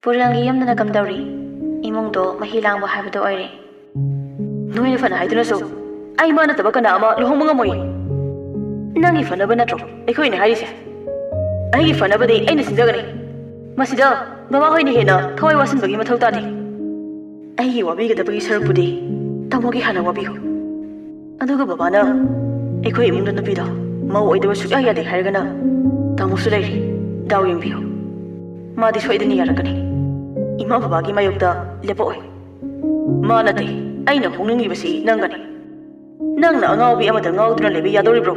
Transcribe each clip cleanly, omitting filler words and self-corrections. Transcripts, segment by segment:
ꯄꯨꯔꯦꯜꯒꯤ ꯌꯨꯝꯗꯅ ꯀꯝꯗꯧꯔꯤ? ꯏꯃꯨꯡꯗꯣ ꯃꯍꯤ ꯂꯥꯡꯕ ꯍꯥꯏꯕꯗꯣ ꯑꯣꯏꯔꯦ. ꯅꯣꯏꯅ ꯐꯅ ꯍꯥꯏꯗꯨꯅꯁꯨ ꯑꯩ ꯃꯥ ꯅꯠꯇꯕ ꯀꯅꯥ ꯑꯃ ꯂꯨꯍꯣꯡꯕ ꯉꯝꯃꯣꯏ. ꯅꯪꯒꯤ ꯐꯅꯕ ꯅꯠꯇ꯭ꯔꯣ ꯑꯩꯈꯣꯏꯅ ꯍꯥꯏꯔꯤꯁꯦ? ꯑꯩꯒꯤ ꯐꯅꯕꯗꯤ ꯑꯩꯅ ꯁꯤꯟꯖꯒꯅꯤ. ꯃꯁꯤꯗ ꯕꯕꯥ ꯍꯣꯏꯅ ꯍꯦꯟꯅ ꯊꯋꯥꯏ ꯋꯥꯁꯤꯟꯕꯒꯤ ꯃꯊꯧ ꯇꯥꯗꯦ. ꯑꯩꯒꯤ ꯋꯥꯕꯤꯒꯗꯕꯒꯤ ꯁꯔꯨꯛꯄꯨꯗꯤ ꯇꯥꯃꯣꯒꯤ ꯍꯥꯟꯅ ꯋꯥꯕꯤꯌꯨ. ꯑꯗꯨꯒ ꯕꯕꯥꯅ ꯑꯩꯈꯣꯏ ꯏꯃꯨꯡꯗ ꯅꯨꯄꯤꯗꯣ ꯃꯧ ꯑꯣꯏꯗꯕ ꯁꯨꯛꯌꯥ ꯌꯥꯗꯦ ꯍꯥꯏꯔꯒꯅ ꯇꯥꯃꯣꯁꯨ ꯂꯩꯔꯤ. ꯗꯥꯎ ꯌꯦꯡꯕꯤꯌꯨ. ꯃꯥꯗꯤ ꯁꯣꯏꯗꯅ ꯌꯥꯔꯛꯀꯅꯤ. 이마 바바기 마욕다 레보이. 마나데 아이나 홍능이버시 낭가니. 낭나 앙아오비 아마다 앙아오드나 레비 야도리브로.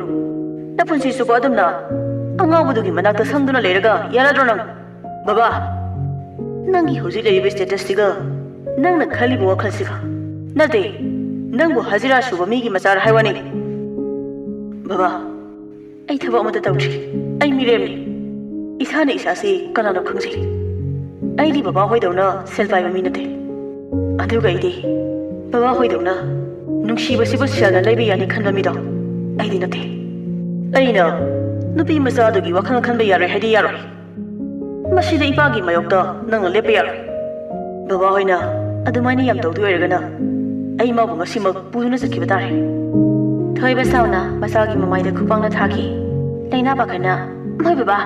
나쁜시 수고 아듬나 앙아오부두기 마낙다 상두나 레르가 야라드로 낭. 바바 낭이 호지 레이비 스테이터스티가 낭나 칼리보 와칼시가. 나데 낭보 하지라 슈바 미기 마자라 하이와니. 바바 아이 타바 아마다 다우치. 아이 미레미. 이사네 이사시 까나나 컹시. ꯑꯩꯗꯤ ꯕꯕꯥ ꯍꯣꯏꯗꯧꯅ ꯁꯦꯜ ꯄꯥꯏꯕ ꯃꯤ ꯅꯠꯇꯦ. ꯑꯗꯨꯒ ꯑꯩꯗꯤ ꯕꯕꯥ ꯍꯣꯏꯗꯧꯅ ꯅꯨꯡꯁꯤꯕꯁꯤꯕꯨ ꯁꯦꯜꯅ ꯂꯩꯕ ꯌꯥꯅꯤ ꯈꯟꯕ ꯃꯤꯗꯣ ꯑꯩꯗꯤ ꯅꯠꯇꯦ. ꯑꯩꯅ ꯅꯨꯄꯤ ꯃꯆꯥꯗꯨꯒꯤ ꯋꯥꯈꯜ ꯈꯟꯕ ꯌꯥꯔꯣꯏ ꯍꯥꯏꯗꯤ ꯌꯥꯔꯣꯏ. ꯃꯁꯤꯗ ꯏꯄꯥꯒꯤ ꯃꯥꯌꯣꯛꯇ ꯅꯪꯅ ꯂꯦꯞꯄ ꯌꯥꯔꯣꯏ. ꯕꯕꯥ ꯍꯣꯏꯅ ꯑꯗꯨꯃꯥꯏꯅ ꯌꯥꯝ ꯇꯧꯗꯣꯏ ꯑꯣꯏꯔꯒꯅ ꯑꯩ ꯃꯥꯕꯨ ꯉꯁꯤꯃꯛ ꯄꯨꯗꯨꯅ ꯆꯠꯈꯤꯕ ꯇꯥꯔꯦ. ꯊꯣꯏꯕ ꯁꯥꯎꯅ ꯃꯆꯥꯒꯤ ꯃꯃꯥꯏꯗ ꯈꯨꯄꯥꯛꯅ ꯊꯥꯈꯤ. ꯂꯩꯅꯥ ꯄꯥꯈꯠꯅ ꯃꯣꯏ ꯕꯕꯥ.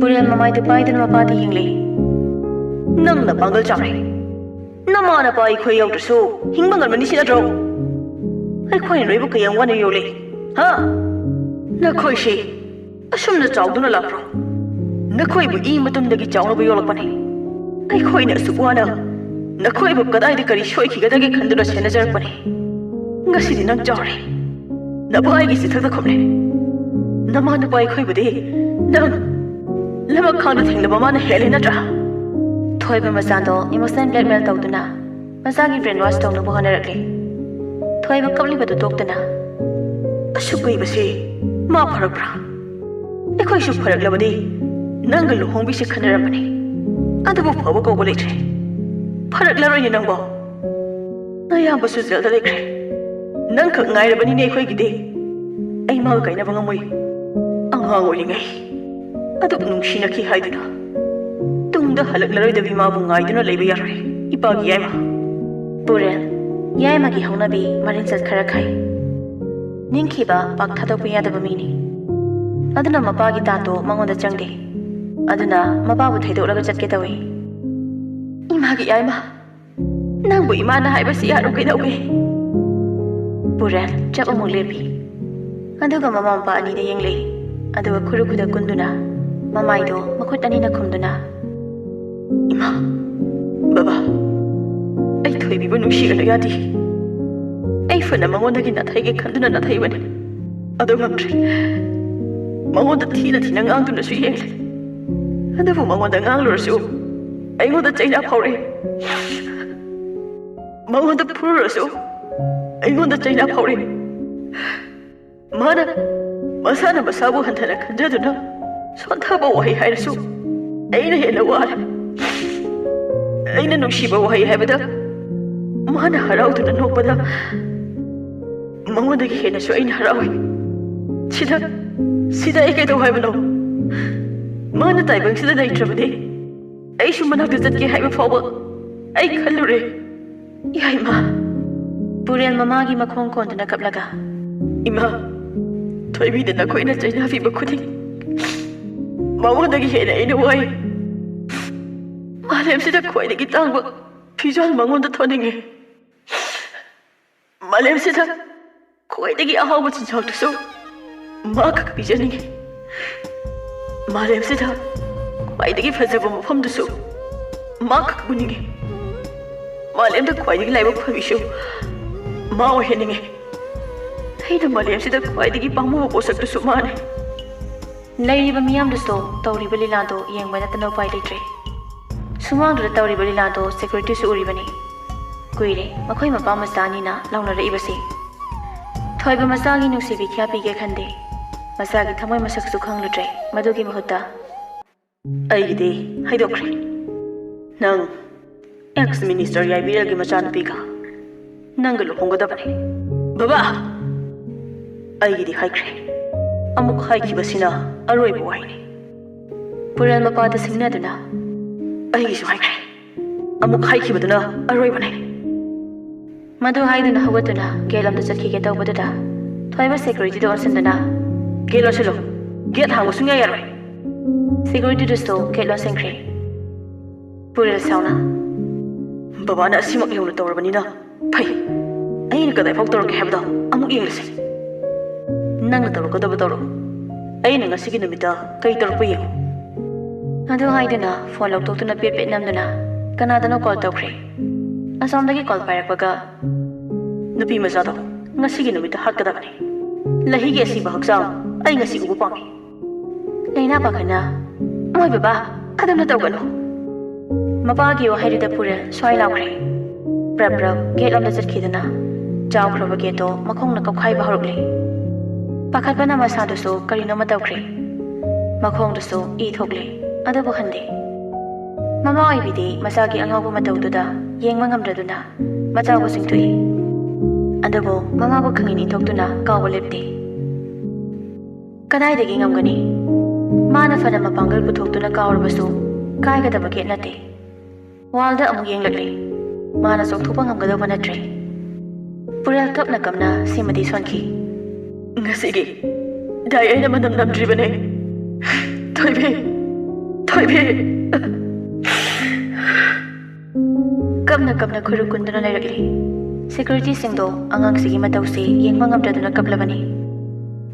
ꯄꯨꯔꯦꯜ ꯃꯃꯥꯏꯗ ꯄꯥꯏꯗꯨꯅ ꯃꯄꯥꯗ ꯌꯦꯡꯂꯤ. ꯅꯪꯅ ꯄꯥꯡꯒꯜ ꯆꯥꯎꯔꯦ. ꯅꯃꯥꯅ ꯄꯥ ꯑꯩꯈꯣꯏ ꯌꯧꯗ꯭ꯔꯁꯨ ꯍꯤꯡꯕ ꯉꯝꯕꯅꯤ ꯁꯤ ꯅꯠꯇ꯭ꯔꯣ? ꯑꯩꯈꯣꯏꯅ ꯅꯣꯏꯕꯨ ꯀꯌꯥꯝ ꯋꯥꯅ ꯌꯣꯛꯂꯤ. ꯍꯥ? ꯅꯈꯣꯏꯁꯤ ꯑꯁꯨꯝꯅ ꯆꯥꯎꯗꯨꯅ ꯂꯥꯛꯄ꯭ꯔꯣ? ꯅꯈꯣꯏꯕꯨ ꯏ ꯃꯇꯨꯡꯗꯒꯤ ꯆꯥꯎꯅꯕ ꯌꯣꯛꯂꯛꯄꯅꯤ. ꯑꯩꯈꯣꯏꯅ ꯑꯁꯨꯛ ꯋꯥꯅ ꯅꯈꯣꯏꯕꯨ ꯀꯗꯥꯏꯗ ꯀꯔꯤ ꯁꯣꯏꯈꯤꯒꯗꯒꯦ ꯈꯟꯗꯨꯅ ꯁꯦꯟꯅꯖꯔꯛꯄꯅꯤ. ꯉꯁꯤꯗꯤ ꯅꯪ ꯆꯥꯎꯔꯦ. ꯅꯄꯥ ꯑꯩꯒꯤ ꯆꯤꯊꯛꯇ ꯈꯨꯝꯂꯦ. ꯅꯃꯥ ꯅꯄꯥ ꯑꯩꯈꯣꯏꯕꯨꯗꯤ ꯅꯪ ꯂꯃꯛ ꯈꯥꯡꯗ ꯊꯦꯡꯅꯕ ꯃꯥꯅ ꯍꯦꯜꯂꯦ ꯅꯠꯇ꯭ꯔꯥ? ꯊꯣꯏꯕ ꯃꯆꯥꯗꯣ ꯏꯃꯣꯁꯅꯦꯜ ꯕ꯭ꯂꯦꯛꯃꯦꯜ ꯇꯧꯗꯨꯅ ꯃꯆꯥꯒꯤ ꯕ꯭ꯔꯦꯟ ꯋꯥꯁ ꯇꯧꯅꯕ ꯍꯣꯠꯅꯔꯛꯂꯤ. ꯊꯣꯏꯕ ꯀꯞꯂꯤꯕꯗꯨ ꯇꯣꯛꯇꯨꯅ ꯑꯁꯨꯛ ꯀꯨꯏꯕꯁꯤ ꯃꯥ ꯐꯔꯛꯄ꯭ꯔꯥ? ꯑꯩꯈꯣꯏꯁꯨ ꯐꯔꯛꯂꯕꯗꯤ ꯅꯪꯒ ꯂꯨꯍꯣꯡꯕꯤꯁꯤ ꯈꯟꯅꯔꯝꯕꯅꯤ. ꯑꯗꯨꯕꯨ ꯐꯕ ꯀꯧꯕ ꯂꯩꯇ꯭ꯔꯦ. ꯐꯔꯛꯂꯔꯣꯏꯅꯦ ꯅꯪꯕꯣ. ꯑꯌꯥꯝꯕꯁꯨ ꯖꯦꯜꯗ ꯂꯩꯈ꯭ꯔꯦ. ꯅꯪꯈꯛ ꯉꯥꯏꯔꯕꯅꯤꯅꯦ ꯑꯩꯈꯣꯏꯒꯤꯗꯤ. ꯑꯩ ꯃꯥꯒ ꯀꯥꯏꯅꯕ ꯉꯝꯃꯣꯏ. ꯑꯉꯥꯡ ꯑꯣꯏꯔꯤꯉꯩ ꯑꯗꯨꯛ ꯅꯨꯡꯁꯤꯅꯈꯤ ꯍꯥꯏꯗꯨꯅ ꯇꯨꯡꯗ ꯍꯜꯂꯛꯂꯔꯣꯏꯗꯕꯤ ꯃꯥꯕꯨ ꯉꯥꯏꯗꯨꯅ ꯂꯩꯕ ꯌꯥꯔꯣꯏ. ꯏꯄꯥꯒꯤ ꯌꯥꯏꯃ. ꯄꯨꯔꯦꯜ ꯌꯥꯏꯃꯒꯤ ꯍꯧꯅꯕꯤ ꯃꯔꯤꯟꯆꯠ ꯈꯔ ꯈꯥꯏ. ꯅꯤꯡꯈꯤꯕ ꯄꯥꯛ ꯊꯥꯗꯣꯛꯄ ꯌꯥꯗꯕ ꯃꯤꯅꯤ. ꯑꯗꯨꯅ ꯃꯄꯥꯒꯤ ꯇꯥꯟꯗꯣ ꯃꯉꯣꯟꯗ ꯆꯪꯗꯦ. ꯑꯗꯨꯅ ꯃꯄꯥꯕꯨ ꯊꯩꯗꯣꯛꯂꯒ ꯆꯠꯀꯦ ꯇꯧꯏ. 이마기 야이마. ꯅꯪꯕꯨ 이마나 하이버시 야로 ꯀꯩꯗꯧꯒꯦ? ꯄꯨꯔꯦꯜ ꯆꯞ ꯑꯃꯨꯛ ꯂꯦꯞꯄꯤ. ꯑꯗꯨꯒ ꯃꯃꯥ ꯃꯄꯥ ꯑꯅꯤꯗ ꯌꯦꯡꯂꯤ. ꯑꯗꯨꯒ ꯈꯨꯔꯨꯈꯨꯗ ꯀꯨꯟꯗꯨꯅ ꯃꯃꯥꯏꯗꯣ ꯃꯈꯨꯠ ꯑꯅꯤꯅ ꯈꯨꯝꯗꯨꯅ 이마. 바바. ꯑꯩ ꯊꯣꯏꯕꯤꯕꯨ ꯅꯨꯡꯁꯤꯒꯅꯨ ꯌꯥꯗꯦ. ꯑꯩ ꯐꯅ ꯃꯉꯣꯟꯗꯒꯤ ꯅꯥꯊꯩꯒꯦ ꯈꯟꯗꯨꯅ ꯅꯥꯊꯩꯕꯅꯤ. ꯑꯗꯨ ꯉꯝꯗ꯭ꯔꯦ. ꯃꯉꯣꯟꯗ ꯊꯤꯅ ꯊꯤꯅ ꯉꯥꯡꯗꯨꯅꯁꯨ ꯌꯦꯡꯂꯦ. ꯑꯗꯨꯕꯨ ꯃꯉꯣꯟꯗ ꯉꯥꯡꯂꯨꯔꯁꯨ ꯑꯩꯉꯣꯟꯗ ꯆꯩꯅꯥ ꯐꯥꯎꯔꯛꯏ. ꯃꯉꯣꯟꯗ ꯐꯨꯔꯨꯔꯁꯨ ꯑꯩꯉꯣꯟꯗ ꯆꯩꯅꯥ ꯐꯥꯎꯔꯛꯏ. ꯃꯥꯅ ꯃꯁꯥꯅ ꯃꯁꯥꯕꯨ ꯍꯟꯊꯅ ꯈꯟꯖꯗꯨꯅ ꯁꯣꯟꯊꯕ ꯋꯥꯍꯩ ꯍꯥꯏꯔꯁꯨ ꯑꯩꯅ ꯍꯦꯟꯅ ꯋꯥꯔꯦ. ꯑꯩꯅ ꯅꯨꯡꯁꯤꯕ ꯋꯥꯍꯩ ꯍꯥꯏꯕꯗ ꯃꯥꯅ ꯍꯔꯥꯎꯗꯨꯅ ꯅꯣꯛꯄꯗ ꯃꯉꯣꯟꯗꯒꯤ ꯍꯦꯟꯅꯁꯨ ꯑꯩꯅ ꯍꯔꯥꯎꯏ. ꯁꯤꯗ ꯑꯩ ꯀꯩꯗꯧ ꯍꯥꯏꯕꯅꯣ? ꯃꯥꯅ ꯇꯥꯏꯕꯪꯁꯤꯗ ꯂꯩꯇ꯭ꯔꯕꯗꯤ ꯑꯩꯁꯨ ꯃꯅꯥꯛꯇ ꯆꯠꯀꯦ ꯍꯥꯏꯕ ꯐꯥꯎꯕ ꯑꯩ ꯈꯜꯂꯨꯔꯦ. ꯌꯥꯏꯃ. ꯄꯨꯔꯦꯜ ꯃꯃꯥꯒꯤ ꯃꯈꯣꯡ ꯀꯣꯟꯗꯨꯅ ꯀꯞꯂꯒ ꯏꯃꯥ, ꯊꯣꯏꯕꯤꯗ ꯅꯈꯣꯏꯅ ꯆꯩꯅꯕꯤꯕ ꯈꯨꯗꯤꯡ ꯃꯉꯣꯟꯗꯒꯤ ꯍꯦꯟꯅ ꯑꯩꯅ ꯋꯥꯏ. ꯃꯥꯂꯦꯝꯁꯤꯗ ꯈ꯭ꯋꯥꯏꯗꯒꯤ ꯇꯥꯡꯕ ꯐꯤꯖꯣꯜ ꯃꯉꯣꯟꯗ ꯊꯣꯟꯅꯤꯡꯉꯤ. ꯃꯥꯂꯦꯝꯁꯤꯗ ꯈ꯭ꯋꯥꯏꯗꯒꯤ ꯑꯍꯥꯎꯕ ꯆꯤꯟꯖꯥꯛꯇꯨꯁꯨ ꯃꯥꯈꯛ ꯄꯤꯖꯅꯤꯡꯉꯤ. ꯃꯥꯂꯦꯝꯁꯤꯗ ꯈ꯭ꯋꯥꯏꯗꯒꯤ ꯐꯖꯕ ꯃꯐꯝꯗꯨꯁꯨ ꯃꯥꯈꯛ ꯎꯅꯤꯡꯉꯤ. ꯃꯥꯂꯦꯝꯗ ꯈ꯭ꯋꯥꯏꯗꯒꯤ ꯂꯥꯏꯕꯛ ꯐꯕꯤꯁꯨ ꯃꯥ ꯑꯣꯏꯍꯟꯅꯤꯡꯉꯤ. ꯑꯩꯅ ꯃꯥꯂꯦꯝꯁꯤꯗ ꯈ꯭ꯋꯥꯏꯗꯒꯤ ꯄꯥꯝꯃꯨꯕ ꯄꯣꯠꯁꯛꯇꯨꯁꯨ ꯃꯥꯅꯤ. ꯂꯩꯔꯤꯕ ꯃꯤꯌꯥꯝꯗꯨꯁꯨ ꯇꯧꯔꯤꯕ ꯂꯤꯂꯥꯗꯣ ꯌꯦꯡꯕ ꯅꯠꯇꯅ ꯎꯄꯥꯏ ꯂꯩꯇ꯭ꯔꯦ. ꯁꯨꯃꯥꯡꯗꯨꯗ ꯇꯧꯔꯤꯕ ꯂꯤꯂꯥꯗꯣ ꯁꯦꯀ꯭ꯌꯨꯔꯤꯇꯤꯁꯨ ꯎꯔꯤꯕꯅꯤ. ꯀꯨꯏꯔꯦ ꯃꯈꯣꯏ ꯃꯄꯥ ꯃꯆꯥ ꯑꯅꯤꯅ ꯂꯥꯎꯅꯔꯛꯏꯕꯁꯤ. ꯊꯣꯏꯕ ꯃꯆꯥꯒꯤ ꯅꯨꯡꯁꯤꯕꯤ ꯀꯌꯥ ꯄꯤꯒꯦ ꯈꯟꯗꯦ. ꯃꯆꯥꯒꯤ ꯊꯃꯣꯏ ꯃꯁꯛꯁꯨ ꯈꯪꯂꯨꯗ꯭ꯔꯦ. ꯃꯗꯨꯒꯤ ꯃꯍꯨꯠꯇ ꯑꯩꯒꯤꯗꯤ ꯍꯥꯏꯗꯣꯛꯈ꯭ꯔꯦ. ꯅꯪ ꯑꯦꯛꯁ ꯃꯤꯅꯤꯁꯇꯔ ꯌꯥꯏꯕꯤꯔꯦꯜꯒꯤ ꯃꯆꯥꯅꯨꯄꯤꯒ ꯅꯪꯒ ꯂꯨꯍꯣꯡꯒꯗꯕꯅꯤ. ꯕꯕꯥ, ꯑꯩꯒꯤꯗꯤ ꯍꯥꯏꯈ꯭ꯔꯦ. ꯑꯃꯨꯛ ꯍꯥꯏꯈꯤꯕꯁꯤꯅ ꯑꯔꯣꯏꯕ ꯋꯥꯍꯩꯅꯤ. ꯄꯨꯔꯦꯜ ꯃꯄꯥꯗ ꯁꯤꯡꯅꯗꯨꯅ ꯑꯩꯒꯤꯁꯨ ꯍꯥꯏꯈ꯭ꯔꯦ ꯑꯃꯨꯛ ꯍꯥꯏꯈꯤꯕꯗꯨꯅ ꯑꯔꯣꯏꯕꯅꯦ ꯃꯗꯨ ꯍꯥꯏꯗꯨꯅ ꯍꯧꯒꯠꯇꯨꯅ ꯒꯦꯠ ꯑꯃꯗ ꯆꯠꯈꯤꯒꯦ ꯇꯧꯕꯗꯨꯗ ꯊꯣꯏꯕ ꯁꯦꯀ꯭ꯌꯨꯔꯤꯇꯤꯗ ꯑꯣꯟꯁꯤꯟꯗꯨꯅ ꯒꯦꯠ ꯂꯣꯟꯁꯤꯜꯂꯣ ꯒꯦꯠ ꯍꯥꯡꯕ ꯁꯨꯡꯌꯥ ꯌꯥꯔꯣꯏ ꯁꯦꯀ꯭ꯌꯨꯔꯤꯇꯤꯗꯨꯁꯨ ꯒꯦꯠ ꯂꯣꯟꯁꯤꯟꯈ꯭ꯔꯦ ꯄꯨꯔꯦꯜ ꯁꯥꯎꯅ ꯕꯕꯥꯅ ꯑꯁꯤꯃꯛ ꯌꯧꯅ ꯇꯧꯔꯕꯅꯤꯅ ꯐꯩ ꯑꯩꯅ ꯀꯗꯥꯏꯐꯥꯎ ꯇꯧꯔꯛꯀꯦ ꯍꯥꯏꯕꯗꯣ ꯑꯃꯨꯛ ꯌꯦꯡꯂꯁꯤ ꯅꯪꯅ ꯇꯧꯔꯛꯀꯗꯕ ꯇꯧꯔꯣ ꯑꯩꯅ ꯉꯁꯤꯒꯤ ꯅꯨꯃꯤꯠꯇ ꯀꯩ ꯇꯧꯔꯛꯄ ꯌꯦꯡꯉꯨ ꯑꯗꯨ ꯍꯥꯏꯗꯨꯅ ꯐꯣꯟ ꯂꯧꯊꯣꯛꯇꯨꯅ ꯄꯦꯠ ꯄꯦꯠ ꯅꯝꯗꯨꯅ ꯀꯅꯥꯗꯅꯣ ꯀꯣꯜ ꯇꯧꯈ꯭ꯔꯦ ꯑꯁꯣꯝꯗꯒꯤ ꯀꯣꯜ ꯄꯥꯏꯔꯛꯄꯒ ꯅꯨꯄꯤ ꯃꯆꯥꯗꯣ ꯉꯁꯤꯒꯤ ꯅꯨꯃꯤꯠꯇ ꯍꯥꯠꯀꯗꯕꯅꯤ ꯂꯩꯍꯤꯒꯤ ꯑꯁꯤꯕ ꯍꯛꯆꯥꯡ ꯑꯩ ꯉꯁꯤ ꯎꯕ ꯄꯥꯝꯃꯤ ꯂꯩꯅꯥ ꯄꯥꯈꯠꯅ ꯃꯣꯏ ꯕꯕꯥ ꯑꯗꯨꯝꯅ ꯇꯧꯒꯅꯨ ꯃꯄꯥꯒꯤ ꯋꯥꯍꯩꯗꯨꯗ ꯄꯨꯔꯦꯜ ꯁ꯭ꯋꯥꯏ ꯂꯥꯎꯈ꯭ꯔꯦ ꯄ꯭ꯔꯞ ꯄ꯭ꯔꯞ ꯒꯦꯠ ꯂꯣꯝꯗ ꯆꯠꯈꯤꯗꯨꯅ ꯆꯥꯎꯈ꯭ꯔꯕ ꯒꯦꯠꯇꯣ ꯃꯈꯣꯡꯅ ꯀꯧꯈꯥꯏꯕ ꯍꯧꯔꯛꯂꯦ ꯄꯥꯈꯠꯄꯅ ꯃꯁꯥꯗꯨꯁꯨ ꯀꯔꯤꯅꯣꯃ ꯇꯧꯈ꯭ꯔꯦ ꯃꯈꯣꯡꯗꯨꯁꯨ ꯏ ꯊꯣꯛꯂꯦ ꯑꯗꯨꯕꯨ ꯍꯟꯗꯦ ꯃꯃꯥ ꯑꯣꯏꯕꯤꯗꯤ ꯃꯆꯥꯒꯤ ꯑꯉꯥꯎꯕ ꯃꯇꯧꯗꯨꯗ ꯌꯦꯡꯕ ꯉꯝꯗ꯭ꯔꯗꯨꯅ ꯃꯆꯥꯕꯨ ꯆꯤꯡꯊꯣꯛꯏ ꯑꯗꯨꯕꯨ ꯃꯃꯥꯕꯨ ꯈꯪꯏ ꯏꯟꯊꯣꯛꯇꯨꯅ ꯀꯥꯎꯕ ꯂꯦꯞꯇꯦ ꯀꯗꯥꯏꯗꯒꯤ ꯉꯝꯒꯅꯤ ꯃꯥꯅ ꯐꯅ ꯃꯄꯥꯡꯒꯜ ꯄꯨꯊꯣꯛꯇꯨꯅ ꯀꯥꯎꯔꯕꯁꯨ ꯀꯥꯏꯒꯗꯕ ꯒꯦꯠ ꯅꯠꯇꯦ ꯋꯥꯜꯗ ꯑꯃꯨꯛ ꯌꯦꯡꯂꯛꯂꯦ ꯃꯥꯅ ꯆꯣꯡꯊꯣꯛꯄ ꯉꯝꯒꯗꯧꯕ ꯅꯠꯇ꯭ꯔꯦ ꯄꯨꯔꯦꯜ ꯀꯞꯅ ꯀꯞꯅ ꯁꯤꯃꯗꯤ ꯁꯣꯟꯈꯤ ꯉꯁꯤꯒꯤ ꯗꯥꯏ ꯑꯩꯅ ꯃꯅꯝ ꯅꯝꯗ꯭ꯔꯤꯕꯅꯦ ꯊꯣꯏꯕꯤ ꯊꯣꯏꯕꯤ ꯀꯞꯅ ꯀꯞꯅ ꯈꯨꯔꯨ ꯀꯨꯟꯗꯨꯅ ꯂꯩꯔꯛꯂꯤ ꯁꯦꯀ꯭ꯌꯨꯔꯤꯇꯤꯁꯤꯡꯗꯣ ꯑꯉꯥꯡꯁꯤꯒꯤ ꯃꯇꯧꯁꯤ ꯌꯦꯡꯕ ꯉꯝꯗ꯭ꯔꯗꯨꯅ ꯀꯞꯂꯕꯅꯤ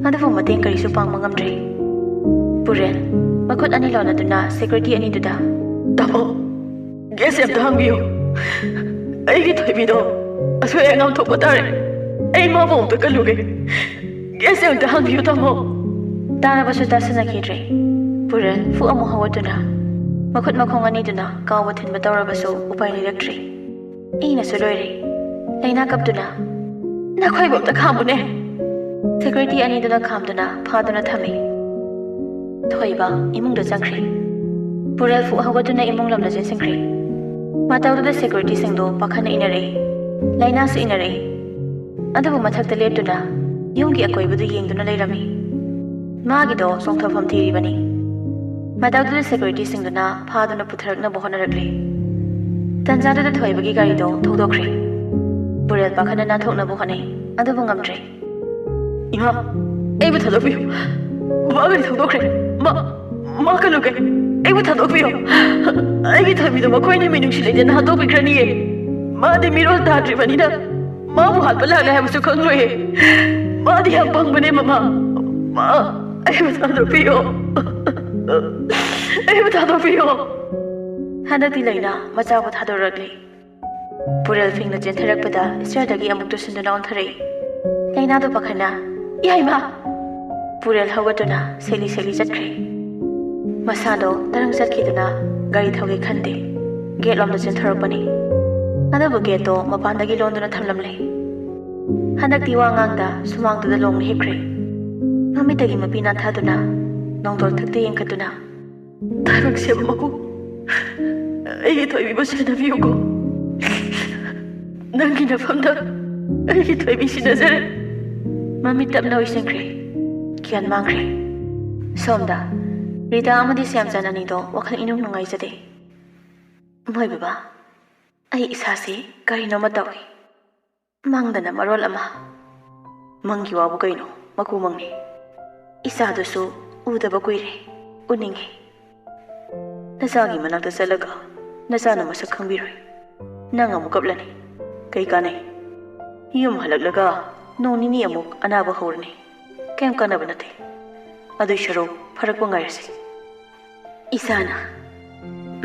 ꯑꯗꯨꯕꯨ ꯃꯇꯦꯡ ꯀꯔꯤꯁꯨ ꯄꯥꯡꯕ ꯉꯝꯗ꯭ꯔꯦ ꯄꯨꯔꯦꯜ ꯃꯈꯨꯠ ꯑꯅꯤ ꯂꯣꯟꯅꯗꯨꯅ ꯁꯦꯀ꯭ꯌꯨꯔꯤꯇꯤ ꯑꯅꯤꯗꯨꯗ ꯇꯥꯃꯣ ꯒꯦꯁ ꯑꯝꯇ ꯍꯥꯡꯕꯤꯌꯨ ꯑꯩꯒꯤ ꯊꯣꯏꯕꯤꯗꯣ ꯑꯁꯣꯏ ꯑꯉꯥꯝ ꯊꯣꯛꯄ ꯇꯥꯔꯦ ꯑꯩ ꯃꯥꯕꯨ ꯑꯝꯇ ꯀꯜꯂꯨꯒꯦ ꯒꯦꯁ ꯑꯝꯇ ꯍꯥꯡꯕꯤꯌꯨ ꯇꯥꯃꯣ ꯇꯥꯔꯕꯁꯨ ꯇꯥꯁꯤꯟꯅꯈꯤꯗ꯭ꯔꯦ ꯄꯨꯔꯦꯜ ꯐꯨꯛ ꯑꯃꯨꯛ ꯍꯧꯒꯠꯇꯨꯅ ꯃꯈꯨꯠ ꯃꯈꯣꯡ ꯑꯅꯤꯗꯨꯅ ꯀꯥꯎꯕ ꯊꯤꯟꯕ ꯇꯧꯔꯕꯁꯨ ꯎꯄꯥꯏ ꯂꯩꯔꯛꯇ꯭ꯔꯦ ꯏꯅꯁꯨ ꯂꯣꯏꯔꯦ ꯂꯩꯅꯥ ꯀꯞꯇꯨꯅ ꯅꯈꯣꯏꯕꯨ ꯑꯝꯇ ꯈꯥꯝꯃꯨꯅꯦ ꯁꯦꯀ꯭ꯌꯨꯔꯤꯇꯤ ꯑꯅꯤꯗꯨꯅ ꯈꯥꯝꯗꯨꯅ ꯐꯥꯗꯨꯅ ꯊꯝꯃꯤ ꯊꯣꯏꯕ ꯏꯃꯨꯡꯗ ꯆꯪꯈ꯭ꯔꯦ ꯄꯨꯔꯦꯜ ꯐꯨꯛ ꯍꯧꯒꯠꯇꯨꯅ ꯏꯃꯨꯡ ꯂꯣꯝꯗ ꯆꯦꯟꯁꯤꯟꯈ꯭ꯔꯦ ꯃꯇꯧꯗꯨꯗ ꯁꯦꯀ꯭ꯌꯨꯔꯤꯇꯤꯁꯤꯡꯗꯣ ꯄꯥꯈꯠꯅ ꯏꯟꯅꯔꯛꯏ ꯂꯩꯅꯥꯁꯨ ꯏꯟꯅꯔꯛꯏ ꯑꯗꯨꯕꯨ ꯃꯊꯛꯇ ꯂꯦꯞꯇꯨꯅ ꯌꯨꯝꯒꯤ ꯑꯀꯣꯏꯕꯗꯨ ꯌꯦꯡꯗꯨꯅ ꯂꯩꯔꯝꯃꯤ ꯃꯥꯒꯤꯗꯣ ꯆꯣꯡꯊꯐꯝ ꯊꯤꯔꯤꯕꯅꯤ ꯃꯇꯧꯗꯨꯗ ꯁꯦꯀ꯭ꯌꯨꯔꯤꯇꯤꯁꯤꯡꯗꯨꯅ ꯐꯥꯗꯨꯅ ꯄꯨꯊꯔꯛꯅꯕ ꯍꯣꯠꯅꯔꯛꯂꯤ ꯇꯟꯖꯥꯗꯨꯗ ꯊꯣꯏꯕꯒꯤ ꯒꯥꯔꯤꯗꯣ ꯊꯧꯗꯣꯛꯈ꯭ꯔꯦ ꯄꯨꯔꯦꯜ ꯄꯥꯈꯠꯅ ꯅꯥꯟꯊꯣꯛꯅꯕ ꯍꯣꯠꯅꯩ ꯑꯗꯨꯕꯨ ꯉꯝꯗ꯭ꯔꯦ ꯏꯃꯥ ꯑꯩꯕꯨ ꯊꯥꯗꯣꯛꯄꯤꯌꯨ ꯕꯕꯥ ꯒꯥꯔꯤ ꯊꯧꯗꯣꯛꯈ꯭ꯔꯦ ꯃꯥ ꯀꯜꯂꯨꯒꯦ ꯑꯩꯕꯨ ꯊꯥꯗꯣꯛꯄꯤꯌꯨ ꯑꯩꯒꯤ ꯊꯣꯏꯕꯤꯗꯣ ꯃꯈꯣꯏꯅ ꯃꯤꯅꯨꯡꯁꯤ ꯂꯩꯇꯅ ꯍꯥꯠꯇꯣꯛꯄꯤꯈ꯭ꯔꯅꯤꯌꯦ ꯃꯥꯗꯤ ꯃꯤꯔꯣꯜ ꯇꯥꯗ꯭ꯔꯤꯕꯅꯤꯅ ꯃꯥꯕꯨ ꯍꯥꯠꯄ ꯂꯥꯛꯂꯦ ꯍꯥꯏꯕꯁꯨ ꯈꯪꯂꯣꯏꯌꯦ ꯃꯥꯗꯤ ꯌꯥꯝ ꯄꯪꯕꯅꯦ ꯃꯃꯥ ꯃꯥ ꯑꯩꯕꯨ ꯊꯥꯗꯣꯛꯄꯤꯌꯣ ꯑꯩꯕꯨ ꯊꯥꯗꯣꯛꯄꯤꯌꯣ ꯍꯟꯗꯛꯇꯤ ꯂꯩꯅꯥ ꯃꯆꯥꯕꯨ ꯊꯥꯗꯣꯔꯛꯂꯤ ꯄꯨꯔꯦꯜ ꯐꯤꯡꯅ ꯆꯦꯟꯊꯔꯛꯄꯗ ꯏꯁꯇ꯭ꯌꯔꯗꯒꯤ ꯑꯃꯨꯛ ꯇꯨꯁꯤꯟꯗꯨꯅ ꯑꯣꯟꯊꯔꯛꯏ ꯂꯩꯅꯥꯗꯨ ꯄꯥꯈꯠꯅ ꯏꯃꯥ ꯄꯨꯔꯦꯜ ꯍꯧꯒꯠꯇꯨꯅ ꯁꯦꯛꯂꯤ ꯁꯦꯛꯂꯤ ꯆꯠꯈ꯭ꯔꯦ ꯃꯁꯥꯗꯣ ꯇꯔꯪ ꯆꯠꯈꯤꯗꯨꯅ ꯒꯥꯔꯤ ꯊꯧꯒꯦ ꯈꯟꯗꯦ ꯒꯦꯠ ꯂꯣꯝꯗ ꯆꯦꯟꯊꯣꯔꯛꯄꯅꯤ ꯑꯗꯨꯕꯨ ꯒꯦꯠꯇꯣ ꯃꯄꯥꯟꯗꯒꯤ ꯂꯣꯟꯗꯨꯅ ꯊꯝꯂꯝꯂꯦ ꯍꯟꯗꯛꯇꯤ ꯋꯥ ꯉꯥꯡꯗ ꯁꯨꯃꯥꯡꯗꯨꯗ ꯂꯣꯡꯅ ꯍꯤꯞꯈ꯭ꯔꯦ ꯃꯃꯤꯠꯇꯒꯤ ꯃꯄꯤ ꯅꯥꯟꯊꯗꯨꯅ ꯅꯣꯡꯗꯣꯜ ꯊꯛꯇ ꯌꯦꯡꯈꯠꯇꯨꯅ ꯇꯥꯏꯕꯪ ꯁꯦꯝꯕ ꯃꯄꯨ ꯑꯩꯒꯤ ꯊꯣꯏꯕꯤꯕꯨ ꯁꯦꯟꯅꯕꯤꯌꯨꯀꯣ ꯅꯪꯒꯤ ꯅꯐꯝꯗ ꯑꯩꯒꯤ ꯊꯣꯏꯕꯤ ꯁꯤꯟꯅꯖꯔꯦ ꯃꯃꯤꯠ ꯇꯞꯅ ꯎꯏꯁꯤꯟꯈ꯭ꯔꯦ ꯒ꯭ꯌꯥꯟ ꯃꯥꯡꯈ꯭ꯔꯦ ꯁꯣꯝꯗ ꯔꯤꯇꯥ ꯑꯃꯗꯤ ꯁ꯭ꯌꯥꯝꯆꯟ ꯑꯅꯤꯗꯣ ꯋꯥꯈꯜ ꯏꯅꯨꯡ ꯅꯨꯡꯉꯥꯏꯖꯗꯦ ꯃꯣꯏ ꯕꯕꯥ ꯑꯩ ꯏꯁꯥꯁꯤ ꯀꯔꯤꯅꯣꯃ ꯇꯧꯏ ꯃꯪꯗꯅ ꯃꯔꯣꯜ ꯑꯃ ꯃꯪꯒꯤ ꯋꯥꯕꯨ ꯀꯩꯅꯣ ꯃꯀꯨ ꯃꯪꯅꯤ ꯏꯆꯥꯗꯨꯁꯨ ꯎꯗꯕ ꯀꯨꯏꯔꯦ ꯎꯅꯤꯡꯉꯤ ꯅꯆꯥꯒꯤ ꯃꯅꯥꯛꯇ ꯆꯠꯂꯒ ꯅꯆꯥꯅ ꯃꯁꯛ ꯈꯪꯕꯤꯔꯣꯏ ꯅꯪ ꯑꯃꯨꯛ ꯀꯞꯂꯅꯤ ꯀꯩ ꯀꯥꯟꯅꯩ ꯌꯨꯝ ꯍꯜꯂꯛꯂꯒ ꯅꯣꯡ ꯅꯤꯅꯤ ꯑꯃꯨꯛ ꯑꯅꯥꯕ ꯍꯧꯔꯅꯤ ꯀꯩꯝ ꯀꯥꯟꯅꯕ ꯅꯠꯇꯦ ꯑꯗꯨꯏ ꯁꯔꯨꯛ ꯐꯔꯛꯄ ꯉꯥꯏꯔꯁꯤ ꯏꯁꯥꯅ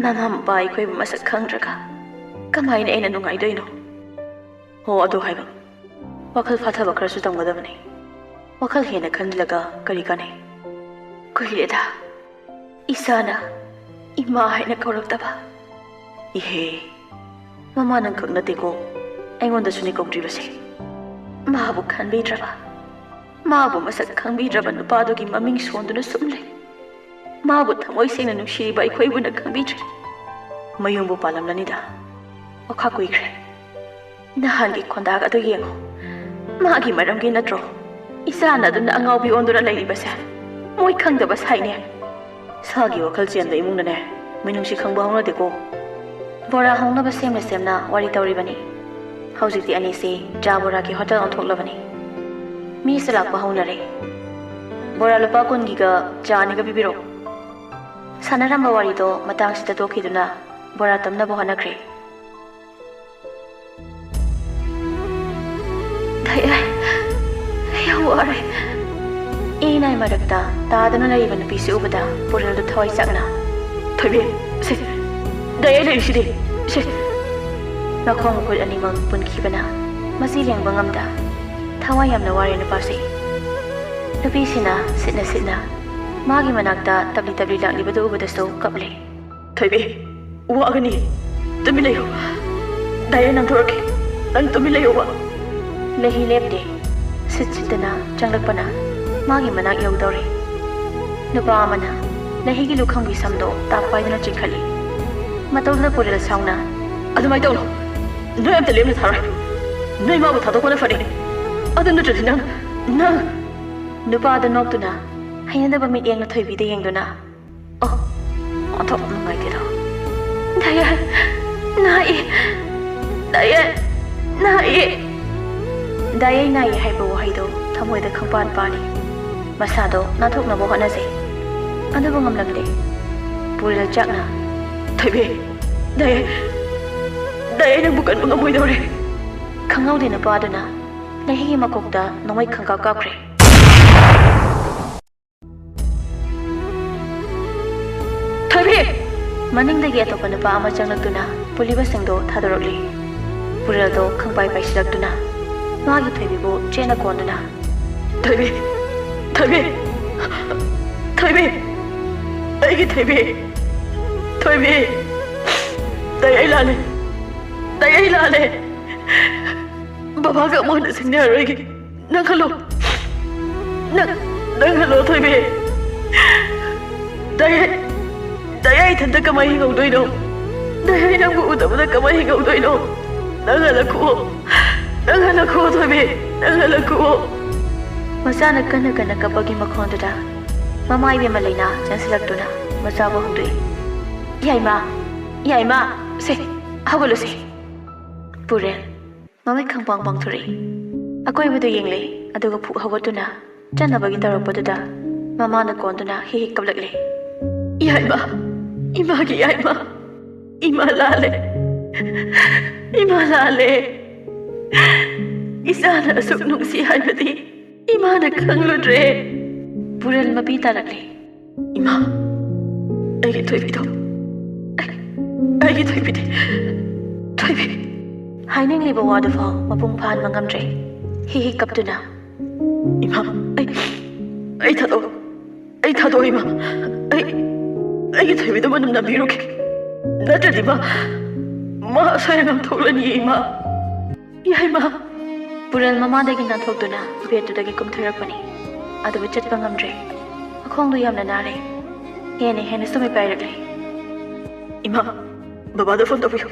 ꯃꯃꯥ ꯃꯄꯥ ꯑꯩꯈꯣꯏꯕꯨ ꯃꯁꯛ ꯈꯪꯗ꯭ꯔꯒ ꯀꯃꯥꯏꯅ ꯑꯩꯅ ꯅꯨꯡꯉꯥꯏꯗꯣꯏꯅꯣ ꯍꯣ ꯑꯗꯨ ꯍꯥꯏꯕ ꯋꯥꯈꯜ ꯐꯥꯊꯕ ꯈꯔꯁꯨ ꯇꯝꯒꯗꯕꯅꯤ ꯋꯥꯈꯜ ꯍꯦꯟꯅ ꯈꯟꯖꯤꯜꯂꯒ ꯀꯔꯤ ꯀꯥꯟꯅꯩ ꯀꯨꯏꯔꯦꯗ ꯏꯁꯥꯅ ꯏꯃꯥ ꯍꯥꯏꯅ ꯀꯧꯔꯛꯇꯕ ꯏꯍꯦ ꯃꯃꯥ ꯅꯪ ꯈꯛ ꯅꯠꯇꯦꯀꯣ ꯑꯩꯉꯣꯟꯗꯁꯨꯅꯦ ꯀꯧꯗ꯭ꯔꯤꯕꯁꯦ ꯃꯥꯕꯨ ꯈꯟꯕꯤꯗ꯭ꯔꯕ ꯃꯥꯕꯨ ꯃꯁꯛ ꯈꯪꯕꯤꯗ꯭ꯔꯕ ꯅꯨꯄꯥꯗꯨꯒꯤ ꯃꯃꯤꯡ ꯁꯣꯟꯗꯨꯅ ꯁꯨꯝ ꯂꯩ ꯃꯥꯕꯨ ꯊꯃꯣꯏ ꯁꯦꯡꯅ ꯅꯨꯡꯁꯤꯔꯤꯕ ꯑꯩꯈꯣꯏꯕꯨꯅ ꯈꯪꯕꯤꯗ꯭ꯔꯦ ꯃꯌꯨꯝꯕꯨ ꯄꯥꯜꯂꯝꯂꯅꯤꯗ ꯋꯥꯈꯥ ꯀꯨꯏꯈ꯭ꯔꯦ ꯅꯍꯥꯟꯒꯤ ꯈꯣꯟꯗꯥꯛ ꯑꯗꯨ ꯌꯦꯡꯉꯣ ꯃꯥꯒꯤ ꯃꯔꯝꯒꯤ ꯅꯠꯇ꯭ꯔꯣ ꯏꯆꯥꯅ ꯑꯗꯨꯝꯅ ꯑꯉꯥꯎꯕꯤ ꯑꯣꯟꯗꯨꯅ ꯂꯩꯔꯤꯕꯁꯦ ꯃꯣꯏ ꯈꯪꯗꯕ ꯁꯥꯏꯅꯦ ꯁꯥꯒꯤ ꯋꯥꯈꯜ ꯆꯦꯟꯕ ꯏꯃꯨꯡꯅꯅꯦ ꯃꯤꯅꯨꯡꯁꯤ ꯈꯪꯕ ꯍꯧꯅꯗꯦꯀꯣ ꯕꯣꯔꯥ ꯍꯧꯅꯕ ꯁꯦꯝꯅ ꯋꯥꯔꯤ ꯇꯧꯔꯤꯕꯅꯤ ꯍꯧꯖꯤꯛꯇꯤ ꯑꯅꯤꯁꯤ ꯆꯥ ꯕꯣꯔꯥꯒꯤ ꯍꯣꯇꯦꯜ ꯑꯣꯟꯊꯣꯛꯂꯕꯅꯤ ꯃꯤꯁꯨ ꯂꯥꯛꯄ ꯍꯧꯅꯔꯦ ꯕꯣꯔꯥ ꯂꯨꯄꯥ 2ꯒꯤꯒ ꯆꯥ 2ꯒ ꯄꯤꯕꯤꯔꯛꯑꯣ ꯁꯥꯟꯅꯔꯝꯕ ꯋꯥꯔꯤꯗꯣ ꯃꯇꯥꯡꯁꯤꯗ ꯇꯣꯛꯈꯤꯗꯨꯅ ꯕꯣꯔꯥ ꯇꯝꯅꯕ ꯍꯣꯠꯅꯈ꯭ꯔꯦ ꯌꯥꯝ ꯋꯥꯔꯦ ꯏꯅꯥꯏ ꯃꯔꯛꯇ ꯇꯥꯗꯨꯅ ꯂꯩꯔꯤꯕ ꯅꯨꯄꯤꯁꯤ ꯎꯕꯗ ꯄꯨꯔꯦꯜꯗꯨ ꯊꯋꯥꯏ ꯆꯥꯛꯅ ꯊꯣꯏꯕꯤ ꯁꯦ ꯗꯥꯏ ꯂꯩꯔꯤꯁꯤꯗꯤ ꯁꯦ ꯃꯈꯣꯡ ꯃꯈꯨꯠ ꯑꯅꯤꯃꯛ ꯄꯨꯟꯈꯤꯕꯅ ꯃꯁꯤ ꯂꯦꯡꯕ ꯉꯝꯗ ꯊꯋꯥꯏ ꯌꯥꯝꯅ ꯋꯥꯔꯦ ꯅꯨꯄꯥꯁꯤ ꯅꯨꯄꯤꯁꯤꯅ ꯁꯤꯠꯅ ꯃꯥꯒꯤ ꯃꯅꯥꯛꯇ ꯇꯞꯂꯤ ꯂꯥꯛꯂꯤꯕꯗꯨ ꯎꯕꯗꯁꯨ ꯀꯞꯂꯦ ꯊꯣꯏꯕꯤ ꯋꯥꯒꯅꯤ ꯇꯨꯃꯤꯟ ꯂꯩꯌꯣ ꯗꯥꯏ ꯅꯪꯊꯣꯔꯛꯀꯦ ꯅꯪ ꯇꯨꯃꯤꯟ ꯂꯩꯌꯣꯕ ꯂꯩꯍꯤ ꯂꯦꯞꯇꯦ ꯁꯤꯠꯇꯅ ꯆꯪꯂꯛꯄꯅ ꯃꯥꯒꯤ ꯃꯅꯥꯛ ꯌꯧꯗꯧꯔꯦ ꯅꯨꯄꯥ ꯑꯃꯅ ꯂꯩꯍꯤꯒꯤ ꯂꯨꯈꯝꯒꯤ ꯁꯝꯗꯣ ꯇꯥꯛꯄꯥꯏꯗꯨꯅ ꯆꯤꯡꯈꯠꯂꯤ ꯃꯇꯧꯗꯨꯗ ꯄꯨꯔꯦꯜ ꯁꯥꯎꯅ ꯑꯗꯨꯃꯥꯏꯅ ꯇꯧꯅꯣ ꯅꯣꯏ ꯑꯝꯇ ꯂꯦꯝꯅ ꯊꯥꯔꯣꯏ ꯅꯣꯏ ꯃꯥꯕꯨ ꯊꯥꯗꯣꯛꯄꯅ ꯐꯔꯦ ꯑꯗꯨ ꯅꯠꯇ꯭ꯔꯗꯤ ꯅꯪ ꯅꯨꯄꯥꯗ ꯅꯣꯛꯇꯨꯅ ꯍꯩꯅꯗꯕ ꯃꯤꯠꯌꯦꯡꯅ ꯊꯣꯏꯕꯤꯗ ꯌꯦꯡꯗꯨꯅ ꯑꯣꯟꯊꯣꯛ ꯅꯨꯡꯉꯥꯏꯇꯦꯗꯣ ꯗꯥꯌꯟ ꯅꯥꯏ ꯗꯥꯌꯟ ꯅꯥꯏ ꯍꯥꯏꯕ ꯋꯥꯍꯩꯗꯣ ꯊꯃꯣꯏꯗ ꯈꯪꯄꯥꯟ ꯄꯥꯜꯂꯤ ꯃꯁꯥꯗꯣ ꯅꯥꯟꯊꯣꯛꯅꯕ ꯍꯣꯠꯅꯖꯩ ꯑꯗꯨꯕꯨ ꯉꯝꯂꯝꯗꯦ ꯄꯨꯔꯦꯜ ꯆꯥꯛꯅ ꯊꯣꯏꯕꯤ ꯗꯥꯏ ꯅꯪꯕꯨ ꯀꯟꯕ ꯉꯝꯃꯣꯏꯗꯧꯔꯦ ꯈꯪꯍꯧꯗꯦ ꯅꯨꯄꯥꯗꯨꯅ ꯂꯩꯍꯤꯒꯤ ꯃꯀꯣꯛꯇ ꯅꯣꯡꯃꯩ ꯈꯪꯀꯥꯞ ꯀꯥꯞꯈ꯭ꯔꯦ ꯊꯣꯏꯕꯤ ꯃꯅꯤꯡꯗꯒꯤ ꯑꯇꯣꯞꯄ ꯅꯨꯄꯥ ꯑꯃ ꯆꯪꯂꯛꯇꯨꯅ ꯄꯨꯜꯂꯤꯕꯁꯤꯡꯗꯣ ꯊꯥꯗꯣꯔꯛꯂꯤ ꯄꯨꯔꯦꯜꯗꯣ ꯈꯪꯄꯥꯏ ꯄꯥꯏꯁꯤꯜꯂꯛꯇꯨꯅ ꯃꯥꯒꯤ ꯊꯣꯏꯕꯤꯕꯨ ꯆꯦꯟꯅ ꯀꯣꯟꯗꯨꯅ ꯊꯣꯏꯕꯤ ꯑꯩꯒꯤ ꯊꯣꯏꯕꯤ ꯗꯥꯏ ꯑꯩ ꯂꯥꯜꯂꯦ ꯕꯕꯥꯒ ꯑꯃꯨꯛ ꯍꯟꯅ ꯁꯤꯡꯅꯔꯔꯣꯏꯒꯦ ꯅꯪ ꯍꯜꯂꯣ ꯊꯣꯏꯕꯤ ꯗꯥꯏ ꯏꯊꯟꯇ ꯀꯃꯥꯏ ꯍꯤꯡꯍꯧꯗꯣꯏꯅꯣ ꯗꯥꯏ ꯅꯪꯕꯨ ꯎꯗꯕꯗ ꯀꯃꯥꯏ ꯍꯤꯡꯍꯧꯗꯣꯏꯅೋ ꯅꯪ ꯍꯜꯂꯛꯈꯣ ꯊꯣꯏꯕꯤ ꯅꯪ ꯍꯜꯂꯛꯈꯣ ꯃꯆꯥꯅ ꯀꯟꯅ ꯀꯞꯄꯒꯤ ꯃꯈꯣꯟꯗꯨꯗ ꯃꯃꯥ ꯏꯕꯦꯝꯃ ꯂꯩꯅꯥ ꯆꯪꯁꯤꯜꯂꯛꯇꯨꯅ ꯃꯆꯥꯕꯨ ꯍꯧꯗꯣꯛꯏ ꯌꯥꯏꯃ ꯁꯦ ꯍꯧꯒꯠꯂꯨꯁꯦ ꯄꯨꯔꯦꯜ ꯃꯃꯤꯠ ꯈꯪꯄꯥꯡ ꯄꯥꯡꯊꯣꯔꯛꯏ ꯑꯀꯣꯏꯕꯗꯨ ꯌꯦꯡꯂꯦ ꯑꯗꯨꯒ ꯐꯨꯛ ꯍꯧꯒꯠꯇꯨꯅ ꯆꯠꯅꯕꯒꯤ ꯇꯧꯔꯛꯄꯗꯨꯗ ꯃꯃꯥꯅ ꯀꯣꯟꯗꯨꯅ ꯍꯤꯛ ꯀꯞꯂꯛꯂꯦ ꯏꯃꯥꯒꯤ ꯌꯥꯏꯃ ꯏꯃꯥ ꯂꯥꯜꯂꯦ ꯏꯆꯥꯅ ꯑꯁꯨꯛ ꯅꯨꯡꯁꯤ ꯍꯥꯏꯕꯗꯤ ꯏꯃꯥꯅ ꯈꯪꯂꯨꯗ꯭ꯔꯦ ꯄꯨꯔꯦꯜ ꯃꯄꯤ ꯇꯥꯔꯛꯂꯦ ꯏꯃꯥ ꯑꯩꯒꯤ ꯊꯣꯏꯕꯤꯗꯣ ꯑꯩꯒꯤ ꯊꯣꯏꯕꯤ ꯍꯥꯏꯅꯤꯡꯂꯤꯕ ꯋꯥꯗꯨꯐꯥꯎ ꯃꯄꯨꯡ ꯐꯥꯍꯟꯕ ꯉꯝꯗ꯭ꯔꯦ ꯍꯤꯛ ꯀꯞꯇꯨꯅ ꯏꯃꯥ ꯑꯩ ꯊꯥꯗꯣꯛ ꯏꯃꯥ ꯑꯩꯒꯤ ꯊꯣꯏꯕꯤꯗꯣ ꯃꯅꯝ ꯅꯝꯕꯤꯔꯨꯒꯦ ꯅꯠꯇ꯭ꯔꯗꯤ ꯃꯥ ꯑꯁꯣꯏ ꯑꯉꯥꯝ ꯊꯣꯛꯂꯅꯤ ꯏꯃꯥ ꯌꯥꯏꯃ ꯄꯨꯔꯦꯜ ꯃꯃꯥꯗꯒꯤ ꯅꯥꯟꯊꯣꯛꯇꯨꯅ ꯕꯦꯠꯇꯨꯗꯒꯤ ꯀꯨꯝꯊꯔꯛꯄꯅꯤ ꯑꯗꯨꯕꯨ ꯆꯠꯄ ꯉꯝꯗ꯭ꯔꯦ ꯃꯈꯣꯡꯗꯨ ꯌꯥꯝꯅ ꯅꯥꯔꯦ ꯍꯦꯟꯅ ꯁꯨꯃꯩ ꯄꯥꯏꯔꯛꯂꯦ ꯏꯃꯥ ꯕꯕꯥꯗ ꯐꯣꯟ ꯇꯧꯕꯤꯌꯨ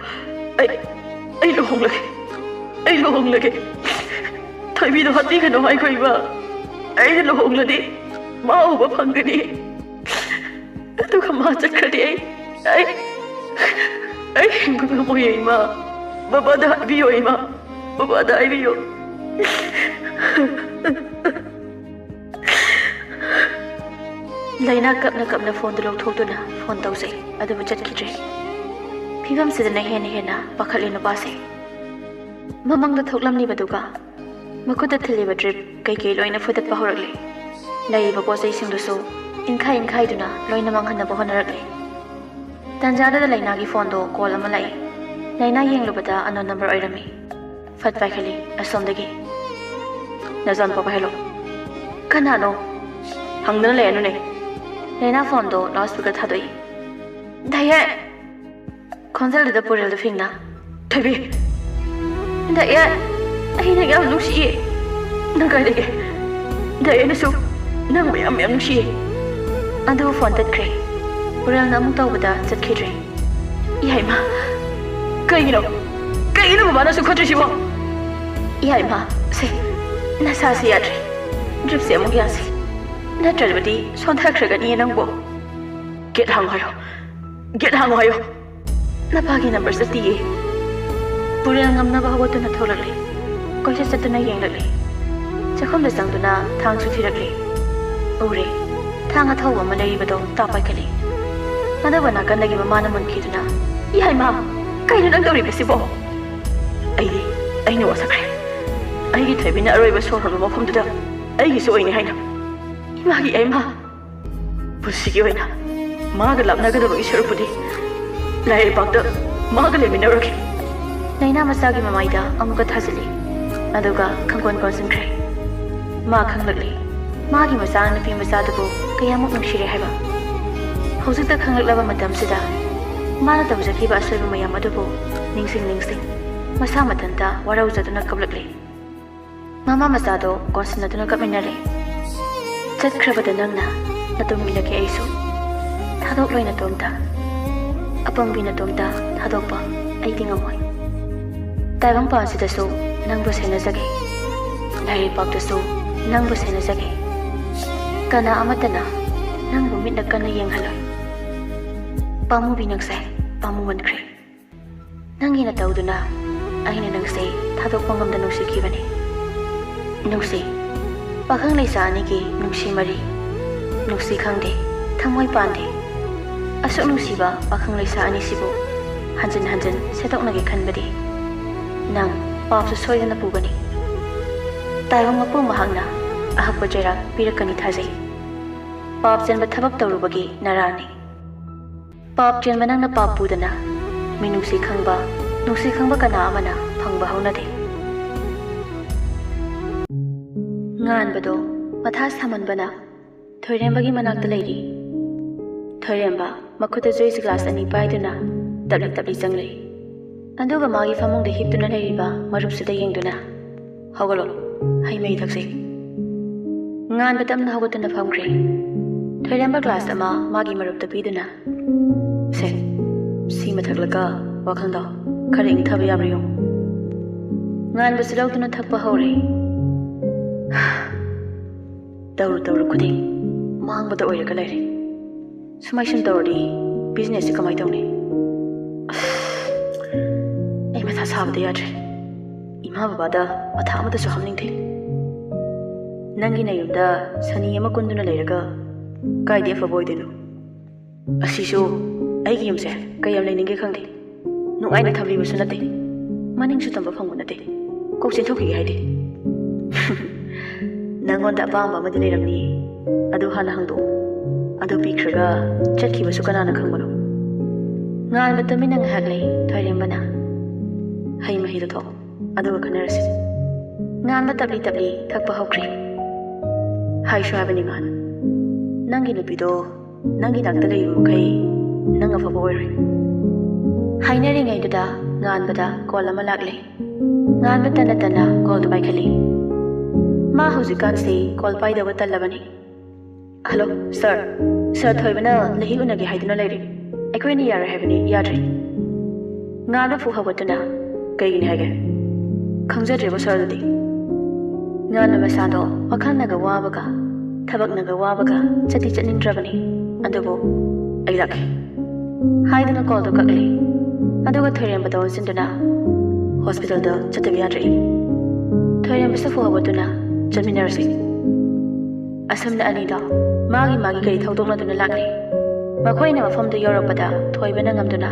ꯑꯩ ꯂꯨꯍꯣꯡꯂꯒꯦ ꯊꯣꯏꯕꯤꯗꯣ ꯍꯥꯠꯄꯤꯒꯅꯨ ꯍꯥꯏꯈꯣ ꯏꯃꯥ ꯑꯩꯅ ꯂꯨꯍꯣꯡꯂꯗꯤ ꯃꯥ ꯎꯕ ꯐꯪꯒꯅꯤ ꯑꯗꯨꯒ ꯃꯥ ꯆꯠꯈ꯭ꯔꯗꯤ ꯑꯩ ꯍꯤꯡꯕ ꯉꯝꯃꯣꯏ ꯏꯃꯥ ꯕꯕꯥꯗ ꯍꯥꯏꯕꯤꯌꯣ ꯏꯃꯥ ꯕꯕꯥꯗ ꯍꯥꯏꯕꯤꯌꯣ ꯂꯩꯅꯥ ꯀꯞꯅ ꯐꯣꯟꯗꯨ ꯂꯧꯊꯣꯛꯇꯨꯅ ꯐꯣꯟ ꯇꯧꯖꯩ ꯑꯗꯨꯕꯨ ꯆꯠꯈꯤꯗ꯭ꯔꯦ ꯐꯤꯕꯝꯁꯤꯗꯅ ꯍꯦꯟꯅ ꯄꯥꯈꯠꯂꯤ ꯅꯨꯄꯥꯁꯦ ꯃꯃꯥꯡꯗ ꯊꯣꯛꯂꯝꯂꯤꯕꯗꯨꯒ ꯃꯈꯨꯠꯇ ꯊꯤꯜꯂꯤꯕ ꯗ꯭ꯔꯤꯞ ꯀꯩꯀꯩ ꯂꯣꯏꯅ ꯐꯨꯗꯠꯄ ꯍꯧꯔꯛꯂꯤ ꯂꯩꯔꯤꯕ ꯄꯣꯠꯆꯩꯁꯤꯡꯗꯨꯁꯨ ꯏꯟꯈꯥꯏꯗꯨꯅ ꯂꯣꯏꯅ ꯃꯥꯡꯍꯟꯅꯕ ꯍꯣꯠꯅꯔꯛꯂꯤ ꯇꯥꯟꯖꯥꯗꯨꯗ ꯂꯩꯅꯥꯒꯤ ꯐꯣꯟꯗꯣ ꯀꯣꯜ ꯑꯃ ꯂꯥꯛꯏ ꯂꯩꯅꯥ ꯌꯦꯡꯂꯨꯕꯗ ꯑꯅꯣꯟ ꯅꯝꯕꯔ ꯑꯣꯏꯔꯝꯃꯤ ꯐꯠ ꯄꯥꯏꯈꯠꯂꯤ ꯑꯁꯣꯝꯗꯒꯤ ꯅꯆꯥꯅꯨꯄꯥ ꯄꯥꯏꯍꯜꯂꯣ ꯀꯅꯥꯅꯣ ꯍꯪꯗꯅ ꯂꯩꯔꯅꯨꯅꯦ ꯂꯩꯅꯥ ꯐꯣꯟꯗꯣ ꯂꯥꯎꯠ ꯁ꯭ꯄꯤꯀꯔ ꯊꯥꯗꯣꯛꯏ ꯗꯥꯌꯟ ꯈꯣꯟꯖꯦꯜꯗꯨꯗ ꯄꯨꯔꯦꯜꯗꯨ ꯐꯤꯡꯅ ꯊꯣꯏꯕꯤ ꯗꯥꯌꯟ ꯑꯩꯅ ꯌꯥꯝ ꯅꯨꯡꯁꯤꯌꯦ ꯅꯪ ꯀꯥꯏ ꯂꯩꯒꯦ ꯗꯥꯌꯟꯅꯁꯨ ꯅꯪ ꯃꯌꯥꯝ ꯅꯨꯡꯁꯤꯌꯦ ꯑꯗꯨ ꯐꯣꯟ ꯇꯠꯈ꯭ꯔꯦ ꯄꯨꯔꯦꯜꯅ ꯑꯃꯨꯛ ꯇꯧꯕꯗ ꯆꯠꯈꯤꯗ꯭ꯔꯦ ꯌꯥꯏꯃ ꯀꯩꯒꯤꯅꯣ ꯕꯕꯥꯅꯁꯨ ꯈꯣꯠꯇ꯭ꯔꯤꯁꯤꯕꯣ ꯌꯥꯏꯃ ꯁꯦ ꯅꯁꯥꯁꯤ ꯌꯥꯗ꯭ꯔꯦ ꯗ꯭ꯔꯤꯞꯁꯦ ꯑꯃꯨꯛ ꯌꯥꯁꯤ ꯅꯠꯇ꯭ꯔꯕꯗꯤ ꯁꯣꯟꯊꯈ꯭ꯔꯒꯅꯤꯌꯦ ꯅꯪꯕꯨ ꯒꯦꯠ ꯍꯥꯡꯉꯣ ꯍꯥꯏꯌꯣ Get hango hayo. Napagi number sa tiye. Pura ngam na bahawa to na tholakli. Koisa sa to na yenglakli. Chakhom da sang to na thang su thirakli. Ure. Thang a thawa ma lei ba do tapai kali. Nada bana kan lagi mama na man ki to na. Yai ma. Kai nang dori ba sibo. Ai no wasakre. Ai gi thai bina aroi ba so ro ma khom da. Ai gi so ai ni haina. Ima gi ai ma. Pusi gi oina. Ma ga lap na ga da ba isar pudi. Lai pak da ma ga le mina ro ki. Naina masa gi mamai da amuka thasili. Aduga khangkon concentre. Ma khanglakli. Ma gi masa na pi masa da bu kaya mu nungshire haiba. Hojik ta khanglak laba matam sida. Ma na tabjaki ba asoi bu mayam adu bu ningsing. Masa matanta warau jaduna kablakli. Mama masa do konsna duna kapinale. Chhatkrabada nangna natum milake aisu. Thadok loina tomta. Apang bina tomta thadokpa ai tingamoi. Taibang pa sida so nangbu sena jage. Lai pak so nangbu sena jage. Kana amatana nangbu mitna kana yenghaloi. Pamu binangsai pamu wankre. Nangi na tauduna aina nangsai thadokpa ngamda nusikibani. Nusi pakhang leisa ani ki nusi mari. Nusi khangde thamoi pande. Asok nusi ba pakhang leisa ani sibo. Hanjin setok nage khanbadi. Nang pap su soida na pugani. Taibang mapu mahangna ahakpa jairak pirakani thajai. Pap janba thabak tawrubagi narani. Pap janba nangna pap pudana. Mi nusi khangba kana amana phangba haunade. Ngan bado matha samanbana thoirembagi manakta leiri. Thoiremba makhuta juice glass ani paiduna tabli janglei. Aduga magi famungda hiptuna leiriba marupsida yengduna. Hawalo hai mei thaksei. Ngan batamna hawatuna famgre. Thoiremba glass ama magi marupta piduna. Se si mathaglaka wakhangda khare ingthaba yabriyo. Ngan basilawtuna thakpa hawre. Tawru kuding mangbada oiraga lairi. Sumai sum tawrdi business kamai tawni. Ai matha sabda yadre. Ima babada matha amada su hamningde. Nangi na yumda sani ama kunduna lairaga kaide fa boydenu. Asisu aigi yumse kayam laininge khangde. Nungaina thabli basu nate. Maning su tamba phangbu nate. Kok chen thokhi haide. Nangonda apamba amadi leiramni. Adu hana hangdo. Adu pikhraga chatkibasu kanana khangbano. Ngan batamina ngahaglei thoirembana. Hai mahida tho. Adu khanarasi. Ngan batabli thakpa hokri. Hai shwabani ngan. Nangi nupido nangi nakta leiru kai nanga fa boyre. Hai nari ngai dada ngan bada call ama lagle. Ngan batana call to baikali. Ma hujikan se call pai da watalabani. Hello sir. Sir thoibana lehi unagi haiduna leiri. Ekoi ni yara habani yadri. Ngana fu hawatuna kaigini hage. Khangjadreba sir dadi. Ngana masado wakhan naga wabaga thabak naga wabaga chati chatnindrabani. Adubo ai lakhe. Haiduna call to kakli. Aduga thoiremba don sinduna hospital da chatabi yadri. Thoiremba safu hawatuna Jaminarsi. Asam na anida, magi kay thawdok na duna lakli. Makoy na mafam da Europada, toy banangam duna,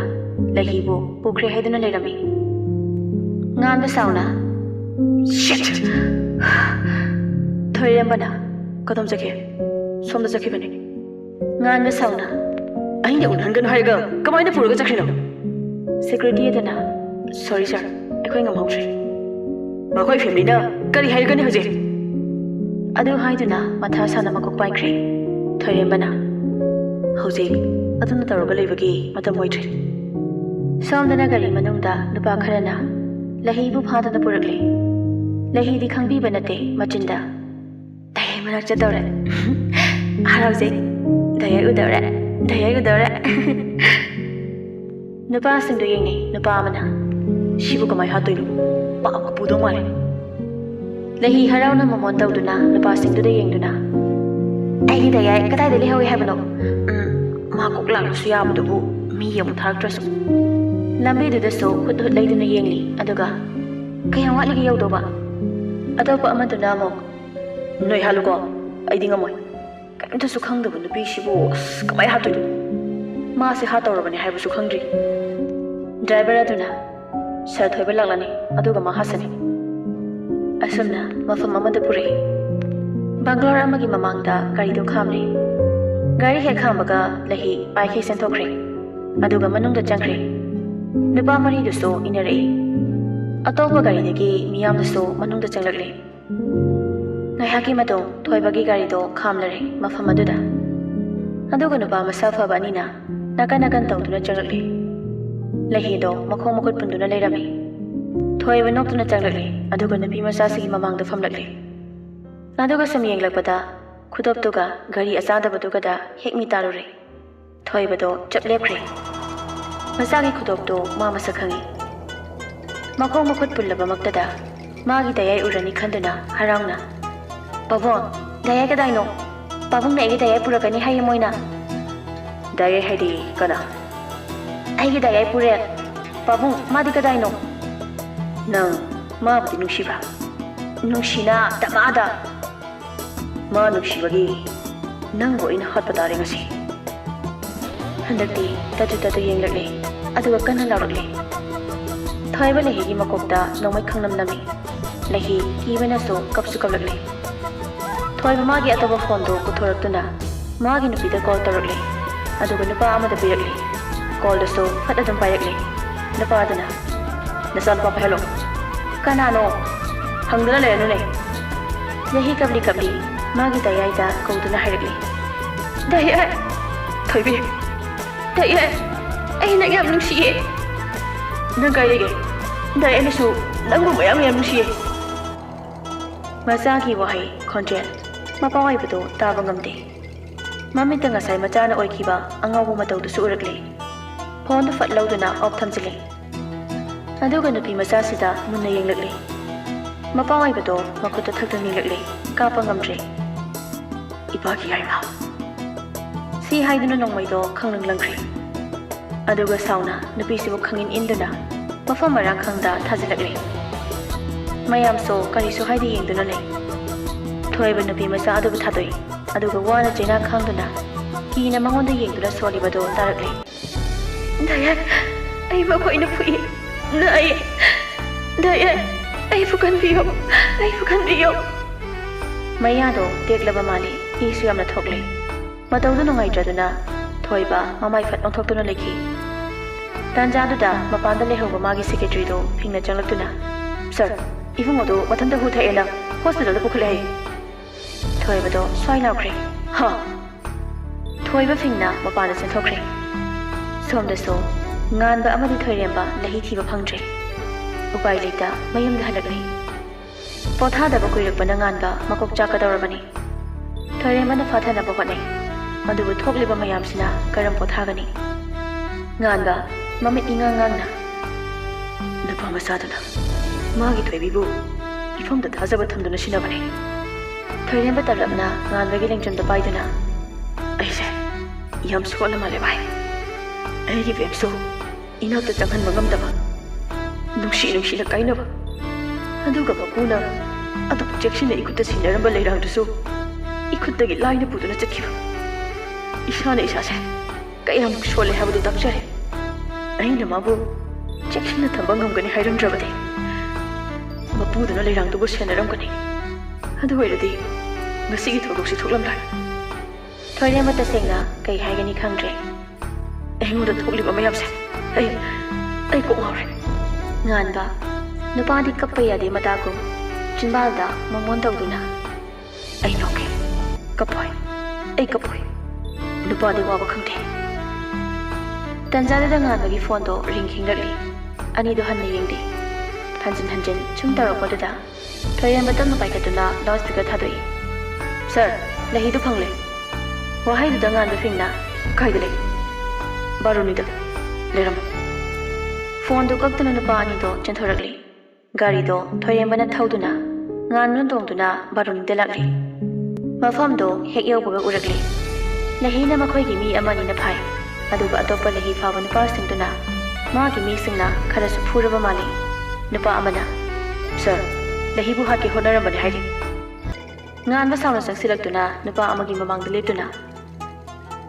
lahibo, pukri hay duna layrami. Ngan ba sauna? Shit! Toy yamba na, katom zaki, somda zaki bani. Ngan ba sauna? Ay hindi unahan gano hariga, kamay na puro ka zakri no. Secretary dana, sorry sir, ako yung amawsi. Makoy family na, kari hariga ni haji. Adu haiduna matha sana makok paikre thoirembana hojik aduna tawraga leibagi matam oitre somdana gari manungda nupa kharana lahi bu phadana purakle lahi di khangbi banate machinda dai manak chatawre harauje dai udawre nupa singdo yengi nupa amana shibu kamai hatoinu pa mapudo mare Lahi harauna mamon tawduna nupasingduda yengduna. Aigi dayay katay dali hawi habano. Ma kuklang su yabudubu ꯃꯤ ꯑꯃꯨꯛ ꯊꯥꯔꯛꯇ꯭ꯔꯁꯨ ꯂꯝꯕꯤꯗꯨꯗꯁꯨ ꯍꯨꯠ ꯂꯩꯗꯨꯅ ꯌꯦꯡꯂꯤ ꯑꯗꯨꯒ ꯀꯌꯥꯝ ꯋꯥꯠꯂꯤꯒꯦ ꯌꯧꯗꯧꯕ ꯑꯇꯣꯞꯄ ꯑꯃꯗꯨꯅ ꯑꯃꯨꯛ ꯅꯣꯏ ꯍꯥꯜꯂꯨꯀꯣ ꯑꯩꯗꯤ ꯉꯝꯃꯣꯏ ꯀꯔꯤꯝꯇꯁꯨ ꯈꯪꯗꯕ ꯅꯨꯄꯤꯁꯤꯕꯨ ꯑꯁ ꯀꯃꯥꯏ ꯍꯥꯠꯇꯣꯏꯅꯣ ꯃꯥꯁꯦ ꯍꯥꯠꯇꯧꯔꯕꯅꯤ ꯍꯥꯏꯕꯁꯨ ꯈꯪꯗ꯭ꯔꯤ ꯗ꯭ꯔꯥꯏꯚꯔ ꯑꯗꯨꯅ ꯁꯔ ꯊꯣꯏꯕ ꯂꯥꯛꯂꯅꯤ ꯑꯗꯨꯒ ꯃꯥ ꯍꯥꯠꯁꯅꯤ ꯑꯁꯨꯝꯅ ꯃꯐꯝ ꯑꯃꯗ ꯄꯨꯔꯛꯏ ꯕꯪꯒ꯭ꯂꯣꯔ ꯑꯃꯒꯤ ꯃꯃꯥꯡꯗ ꯒꯥꯔꯤꯗꯣ ꯈꯥꯝꯂꯤ ꯒꯥꯔꯤ ꯍꯦꯛ ꯈꯥꯝꯕꯒ ꯂꯍꯤ ꯄꯥꯏꯈꯩ ꯆꯦꯟꯊꯣꯛꯈ꯭ꯔꯦ ꯑꯗꯨꯒ ꯃꯅꯨꯡꯗ ꯆꯪꯈ꯭ꯔꯦ ꯅꯨꯄꯥ ꯃꯔꯤꯗꯨꯁꯨ ꯏꯟꯅꯔꯛꯏ ꯑꯇꯣꯞꯄ ꯒꯥꯔꯤꯗꯒꯤ ꯃꯤꯌꯥꯝꯗꯨꯁꯨ ꯃꯅꯨꯡꯗ ꯆꯪꯂꯛꯂꯤ ꯉꯥꯏꯍꯥꯛꯀꯤ ꯃꯇꯨꯡ ꯊꯣꯏꯕꯒꯤ ꯒꯥꯔꯤꯗꯣ ꯈꯥꯝꯂꯔꯦ ꯃꯐꯝ ꯑꯗꯨꯗ ꯑꯗꯨꯒ ꯅꯨꯄꯥ ꯃꯁꯥ ꯐꯕ ꯑꯅꯤꯅ ꯅꯥꯀꯟ ꯅꯥꯀꯟ ꯇꯧꯗꯨꯅ ꯆꯪꯂꯛꯂꯤ ꯂꯍꯤꯗꯣ ꯃꯈꯣꯡ ꯃꯈꯨꯠ ꯄꯨꯟꯗꯨꯅ ꯂꯩꯔꯝꯃꯤ ꯊꯣꯏꯕ ꯅꯣꯛꯇꯨꯅ ꯆꯪꯂꯛꯂꯤ ꯑꯗꯨꯒ ꯅꯨꯄꯤ ꯃꯆꯥꯁꯤꯒꯤ ꯃꯃꯥꯡꯗ ꯐꯝꯂꯛꯂꯤ ꯑꯗꯨꯒ ꯁꯨꯝ ꯌꯦꯡꯂꯛꯄꯗ ꯈꯨꯗꯣꯞꯇꯨꯒ ꯒꯥꯔꯤ ꯑꯆꯥꯗꯕꯗꯨꯒꯗ ꯍꯦꯛ ꯃꯤ ꯇꯥꯔꯨꯔꯦ ꯊꯣꯏꯕꯗꯣ ꯆꯞ ꯂꯦꯞꯈ꯭ꯔꯦ ꯃꯆꯥꯒꯤ ꯈꯨꯗꯣꯞꯇꯣ ꯃꯥ ꯃꯁꯛ ꯈꯪꯉꯤ ꯃꯈꯣꯡ ꯃꯈꯨꯠ ꯄꯨꯜꯂꯕꯃꯛꯇꯗ ꯃꯥꯒꯤ ꯗꯌꯥꯏ ꯎꯔꯅꯤ ꯈꯟꯗꯨꯅ ꯍꯔꯥꯎꯅ ꯄꯥꯕꯨꯡ ꯗꯌꯥꯏ ꯀꯗꯥꯏꯅꯣ ꯄꯥꯕꯨꯡꯅ ꯑꯩꯒꯤ ꯗꯌꯥꯏ ꯄꯨꯔꯛꯀꯅꯤ ꯍꯥꯏꯌꯦ ꯃꯣꯏꯅ ꯗꯥꯏꯔꯦ ꯍꯥꯏꯗꯤ ꯀꯅꯥ ꯑꯩꯒꯤ ꯗꯌꯥꯏ ꯄꯨꯔꯦ ꯄꯥꯕꯨꯡ ꯃꯥꯗꯤ ꯀꯗꯥꯏꯅꯣ ꯅꯪ ꯃꯥꯕꯨꯗꯤ ꯅꯨꯡꯁꯤꯕ꯭ꯔꯥ ꯅꯨꯡꯁꯤꯅ ꯗꯃꯥꯗ ꯃꯥ ꯅꯨꯡꯁꯤꯕꯒꯤ ꯅꯪꯕꯨ ꯑꯩꯅ ꯍꯥꯠꯄ ꯇꯥꯔꯦ ꯉꯁꯤ ꯍꯟꯗꯛꯇꯤ ꯇatu ꯌꯦꯡꯂꯛꯂꯤ ꯑꯗꯨꯒ ꯀꯟꯅ ꯂꯥꯎꯔꯛꯂꯤ ꯊꯣꯏꯕ ꯂꯍꯤꯒꯤ ꯃꯀꯣꯛꯇ ꯅꯣꯡꯃꯩ ꯈꯪꯅꯝ ꯅꯝꯃꯤ ꯂꯍꯤ ꯀꯤꯕꯅꯁꯨ ꯀꯞꯁꯨ ꯀꯞꯂꯛꯂꯤ ꯊꯣꯏꯕ ꯃꯥꯒꯤ ꯑꯇꯣꯞꯄ ꯐꯣꯟꯗꯣ ꯄꯨꯊꯣꯔꯛꯇꯨꯅ ꯃꯥꯒꯤ ꯅꯨꯄꯤꯗ ꯀꯣꯜ ꯇꯧꯔꯛꯂꯤ ꯑꯗꯨꯒ ꯅꯨꯄꯥ ꯑꯃꯗ ꯄꯤꯔꯛꯂꯤ ꯀꯣꯜꯗꯨꯁꯨ ꯐꯠ ꯑꯗꯨꯝ ꯄꯥꯏꯔꯛꯂꯤ ꯅꯨꯄꯥ ꯑꯗꯨꯅ ꯅꯆꯥꯅꯨꯄꯥ ꯄꯥꯏꯍꯜꯂꯣ ꯀꯅꯥꯅꯣ ꯍꯪꯗꯅ ꯂꯩꯔꯅꯨꯅꯦ ꯂꯍꯤ ꯀꯞꯂꯤ ꯃꯥꯒꯤ ꯗꯌꯥꯏꯗ ꯀꯧꯗꯨꯅ ꯍꯥꯏꯔꯛꯂꯤ ꯗꯌꯥꯏ ꯊꯣꯏꯕꯤ ꯗꯌꯥꯏ ꯑꯩꯅ ꯌꯥꯝ ꯅꯨꯡꯁꯤꯌꯦ ꯅꯪ ꯀꯥꯏ ꯂꯩꯒꯦ ꯗꯌꯥꯏꯅꯁꯨ ꯅꯪꯕꯨ ꯃꯌꯥꯝ ꯅꯨꯡꯁꯤꯌꯦ ꯃꯆꯥꯒꯤ ꯋꯥꯍꯩ ꯈꯣꯟꯖꯦꯜ ꯃꯄꯥ ꯑꯣꯏꯕꯗꯣ ꯇꯥꯕ ꯉꯝꯗꯦ ꯃꯃꯤꯠꯇ ꯉꯁꯥꯏ ꯃꯆꯥꯅ ꯑꯣꯏꯈꯤꯕ ꯑꯉꯧꯕ ꯃꯇꯧꯗꯨꯁꯨ ꯎꯔꯛꯂꯤ ꯐꯣꯟꯗꯨ ꯐꯠ ꯂꯧꯗꯨꯅ ꯑꯣꯐ ꯊꯝꯖꯤꯜꯂꯤ ꯑꯗꯨꯒ ꯅꯨꯄꯤ ꯃꯆꯥꯁꯤꯗ ꯃꯨꯟꯅ ꯌꯦꯡꯂꯛꯂꯤ ꯃꯄꯥ ꯑꯣꯏꯕꯗꯣ ꯃꯈꯨꯠꯇ ꯊꯛꯇ ꯅꯤꯡꯂꯛꯂꯤ ꯀꯥꯞꯄ ꯉꯝꯗ꯭ꯔꯦ ꯏꯄꯥꯒꯤ ꯌꯥꯏꯃ ꯁꯤ ꯍꯥꯏꯗꯨꯅ ꯅꯣꯡꯃꯩꯗꯣ ꯈꯪꯂꯪ ꯂꯪꯈ꯭ꯔꯦ ꯑꯗꯨꯒ ꯁꯥꯎꯅ ꯅꯨꯄꯤꯁꯤꯕꯨ ꯈꯪꯏꯟ ꯏꯟꯗꯨꯅ ꯃꯐꯝ ꯃꯔꯥꯡ ꯈꯪꯗ ꯊꯥꯖꯤꯜꯂꯛꯂꯤ ꯃꯌꯥꯝꯁꯨ ꯀꯔꯤꯁꯨ ꯍꯥꯏꯗꯤ ꯌꯦꯡꯗꯨꯅ ꯂꯩ ꯊꯣꯏꯕ ꯅꯨꯄꯤ ꯃꯆꯥ ꯑꯗꯨꯕꯨ ꯊꯥꯗꯣꯛꯏ ꯑꯗꯨꯒ ꯋꯥꯅ ꯆꯩꯅꯥ ꯈꯥꯡꯗꯨꯅ ꯀꯤꯅ ꯃꯉꯣꯟꯗ ꯌꯦꯡꯗꯨꯅ ꯁꯣꯜꯂꯤꯕꯗꯣ ꯇꯥꯔꯛꯂꯤ ꯗꯌꯥꯏ ꯑꯩ ꯃꯈꯣꯏꯅ ꯐꯨꯏ ꯅꯥꯏ ꯗꯌꯥꯏ ꯑꯩꯕꯨ ꯀꯟꯕꯤꯌꯣ ꯃꯌꯥꯗꯣ ꯇꯦꯛꯂꯕ ꯃꯥꯜꯂꯤ ꯏꯁꯨ ꯌꯥꯝꯅ ꯊꯣꯛꯂꯤ ꯃꯇꯧꯗꯨ ꯅꯨꯡꯉꯥꯏꯇ꯭ꯔꯗꯨꯅ ꯊꯣꯏꯕ ꯃꯃꯥꯏ ꯐꯠ ꯑꯣꯟꯊꯣꯛꯇꯨꯅ ꯂꯩꯈꯤ ꯇꯥꯟꯖꯥꯗꯨꯗ ꯃꯄꯥꯟꯗ ꯂꯩꯍꯧꯕ ꯃꯥꯒꯤ ꯁꯦꯀ꯭ꯔꯦꯇꯔꯤꯗꯣ ꯐꯤꯡꯅ ꯆꯪꯂꯛꯇꯨꯅ ꯁꯔ ꯏꯕꯨꯡ ꯑꯗꯨ ꯃꯊꯟꯇ ꯍꯨ ꯊꯛꯑꯦꯅ ꯍꯣꯁꯄꯤꯇꯥꯜꯗ ꯄꯨꯈꯠꯂꯦ ꯍꯥꯏ ꯊꯣꯏꯕꯗꯣ ꯁ꯭ꯋꯥꯏ ꯂꯥꯎꯈ꯭ꯔꯦ ꯍꯥ ꯊꯣꯏꯕ ꯐꯤꯡꯅ ꯃꯄꯥꯟꯗ ꯆꯦꯟꯊꯣꯛꯈ꯭ꯔꯦ ꯁꯣꯝꯗꯁꯨ ꯉꯥꯟꯕ ꯑꯃꯗꯤ ꯊꯣꯏꯔꯦꯝꯕ ꯂꯍꯤ ꯊꯤꯕ ꯐꯪꯗ꯭ꯔꯦ ꯎꯄꯥꯏ ꯂꯩꯇ ꯃꯌꯨꯝꯗ ꯍꯜꯂꯛꯂꯤ ꯄꯣꯊꯥꯗꯕ ꯀꯨꯏꯔꯛꯄꯅ ꯉꯥꯟꯕ ꯃꯀꯣꯛ ꯆꯥꯛꯀꯗꯧꯔꯕꯅꯤ ꯊꯣꯏꯔꯦꯝꯕꯅ ꯐꯥꯊꯅꯕ ꯍꯣꯠꯅꯩ ꯑꯗꯨꯕꯨ ꯊꯣꯛꯂꯤꯕ ꯃꯌꯥꯝꯁꯤꯅ ꯀꯔꯝ ꯄꯣꯊꯥꯒꯅꯤ ꯉꯥꯟꯕ ꯃꯃꯤꯠ ꯏꯉꯥꯡ ꯅꯨꯄꯥ ꯃꯆꯥꯗꯨꯅ ꯃꯥꯒꯤ ꯊꯣꯏꯕꯤꯕꯨ ꯏꯐꯝꯗ ꯊꯥꯖꯕ ꯊꯝꯗꯨꯅ ꯁꯤꯟꯅꯕꯅꯤ ꯊꯣꯏꯔꯦꯝꯕ ꯇꯞꯂꯞꯅ ꯉꯥꯟꯕꯒꯤ ꯂꯦꯡꯖꯨꯝꯗ ꯄꯥꯏꯗꯨꯅ ꯑꯩꯁꯦ ꯌꯥꯝ ꯁꯣꯜꯂ ꯃꯥꯜꯂꯦ ꯚꯥꯏ ꯑꯩꯒꯤ ꯕꯦꯕꯁꯨ ꯏꯅꯥꯛꯇ ꯆꯪꯍꯟꯕ ꯉꯝꯗꯕ ꯅꯨꯡꯁꯤꯅ ꯀꯥꯏꯅꯕ ꯑꯗꯨꯒ ꯃꯄꯨꯅ ꯑꯗꯨꯛ ꯆꯦꯛꯁꯤꯟꯅ ꯏꯈꯨꯠꯇ ꯁꯤꯟꯅꯔꯝꯕ ꯂꯩꯔꯥꯡꯗꯨꯁꯨ ꯏꯈꯨꯠꯇꯒꯤ ꯂꯥꯏꯅ ꯄꯨꯗꯨꯅ ꯆꯠꯈꯤꯕ ꯏꯁꯥꯅ ꯏꯁꯥꯁꯦ ꯀꯌꯥꯃꯨꯛ ꯁꯣꯜꯂꯦ ꯍꯥꯏꯕꯗꯨ ꯇꯥꯛꯆꯔꯦ ꯑꯩꯅ ꯃꯥꯕꯨ ꯆꯦꯛꯁꯤꯟꯅ ꯊꯝꯕ ꯉꯝꯒꯅꯤ ꯍꯥꯏꯔꯝꯗ꯭ꯔꯕꯗꯤ ꯃꯄꯨꯗꯨꯅ ꯂꯩꯔꯥꯡꯗꯨꯕꯨ ꯁꯦꯟꯅꯔꯝꯒꯅꯤ ꯑꯗꯨ ꯑꯣꯏꯔꯗꯤ ꯉꯁꯤꯒꯤ ꯊꯧꯗꯣꯛꯁꯤ ꯊꯣꯛꯂꯝꯂꯣꯏ ꯊꯣꯏꯔꯦꯝꯕ ꯇꯁꯦꯡꯅ ꯀꯩ ꯍꯥꯏꯒꯅꯤ ꯈꯪꯗ꯭ꯔꯦ ꯑꯩꯉꯣꯟꯗ ꯊꯣꯛꯂꯤꯕ ꯃꯌꯥꯝꯁꯦ ꯑꯩ ꯀꯣꯛ ꯉꯥꯎꯔꯦ ꯉꯥꯟꯕ ꯅꯨꯄꯥꯗꯤ ꯀꯞꯄ ꯌꯥꯗꯦ ꯃꯇꯥꯒꯨꯝ ꯆꯤꯟꯕꯥꯜꯗ ꯃꯣꯃꯣꯟ ꯇꯧꯗꯨꯅ ꯑꯩ ꯅꯣꯛꯀꯦ ꯀꯞꯄꯣꯏ ꯑꯩ ꯀꯞꯄꯣꯏ ꯅꯨꯄꯥꯗꯤ ꯋꯥꯕ ꯈꯪꯗꯦ ꯇꯟꯖꯥꯗꯨꯗ ꯉꯥꯟꯕꯒꯤ ꯐꯣꯟꯗꯣ ꯔꯤꯡ ꯈꯤꯡꯂꯛꯂꯤ ꯑꯅꯤꯗꯣ ꯍꯟꯅ ꯌꯦꯡꯗꯦ ꯍꯟꯖꯤꯟ ꯁꯨꯝ ꯇꯧꯔꯛꯄꯗꯨꯗ ꯊꯣꯏꯔꯦꯝꯕ ꯇꯞꯅ ꯄꯥꯏꯈꯠꯇꯨꯅ ꯂꯥꯎꯠ ꯁ꯭ꯄꯤꯀꯔ ꯊꯥꯗꯣꯛꯏ ꯁꯔ ꯂꯍꯤꯗꯨ ꯐꯪꯂꯦ ꯋꯥꯍꯩꯗꯨꯗ ꯉꯥꯟꯕ ꯐꯤꯡꯅ ꯀꯥꯏꯗ ꯂꯩ ꯕꯥꯔꯨꯅꯤꯗ ꯂꯩꯔꯝꯃꯣ ꯐꯣꯟꯗꯨ ꯀꯛꯇꯨꯅ ꯅꯨꯄꯥ ꯑꯅꯤꯗꯣ ꯆꯦꯟꯊꯣꯔꯛꯂꯤ ꯒꯥꯔꯤꯗꯣ ꯊꯣꯏꯔꯦꯝꯕꯅ ꯊꯧꯗꯨꯅ ꯉꯥꯟꯕꯅ ꯇꯣꯡꯗꯨꯅ ꯕꯥꯔꯨꯅꯤꯗ ꯂꯥꯛꯂꯤ ꯃꯐꯝꯗꯣ ꯍꯦꯛ ꯌꯧꯕꯒ ꯎꯔꯛꯂꯤ ꯂꯍꯤꯅ ꯃꯈꯣꯏꯒꯤ ꯃꯤ ꯑꯃꯅꯤꯅ ꯐꯥꯏ ꯑꯗꯨꯒ ꯑꯇꯣꯞꯄ ꯂꯩꯍꯤ ꯐꯥꯕ ꯅꯨꯄꯥꯁꯤꯡꯗꯨꯅ ꯃꯥꯒꯤ ꯃꯤꯁꯤꯡꯅ ꯈꯔꯁꯨ ꯐꯨꯔꯕ ꯃꯥꯜꯂꯤ꯫ ꯅꯨꯄꯥ ꯑꯃꯅ "ꯁꯔ, ꯂꯩꯍꯤꯕꯨ ꯍꯥꯠꯀꯦ ꯍꯣꯠꯅꯔꯝꯕꯅꯤ ꯍꯥꯏꯔꯤ"꯫ ꯉꯥꯟꯕ ꯁꯥꯎꯅ ꯆꯪꯁꯤꯜꯂꯛꯇꯨꯅ ꯅꯨꯄꯥ ꯑꯃꯒꯤ ꯃꯃꯥꯡꯗ ꯂꯦꯞꯇꯨꯅ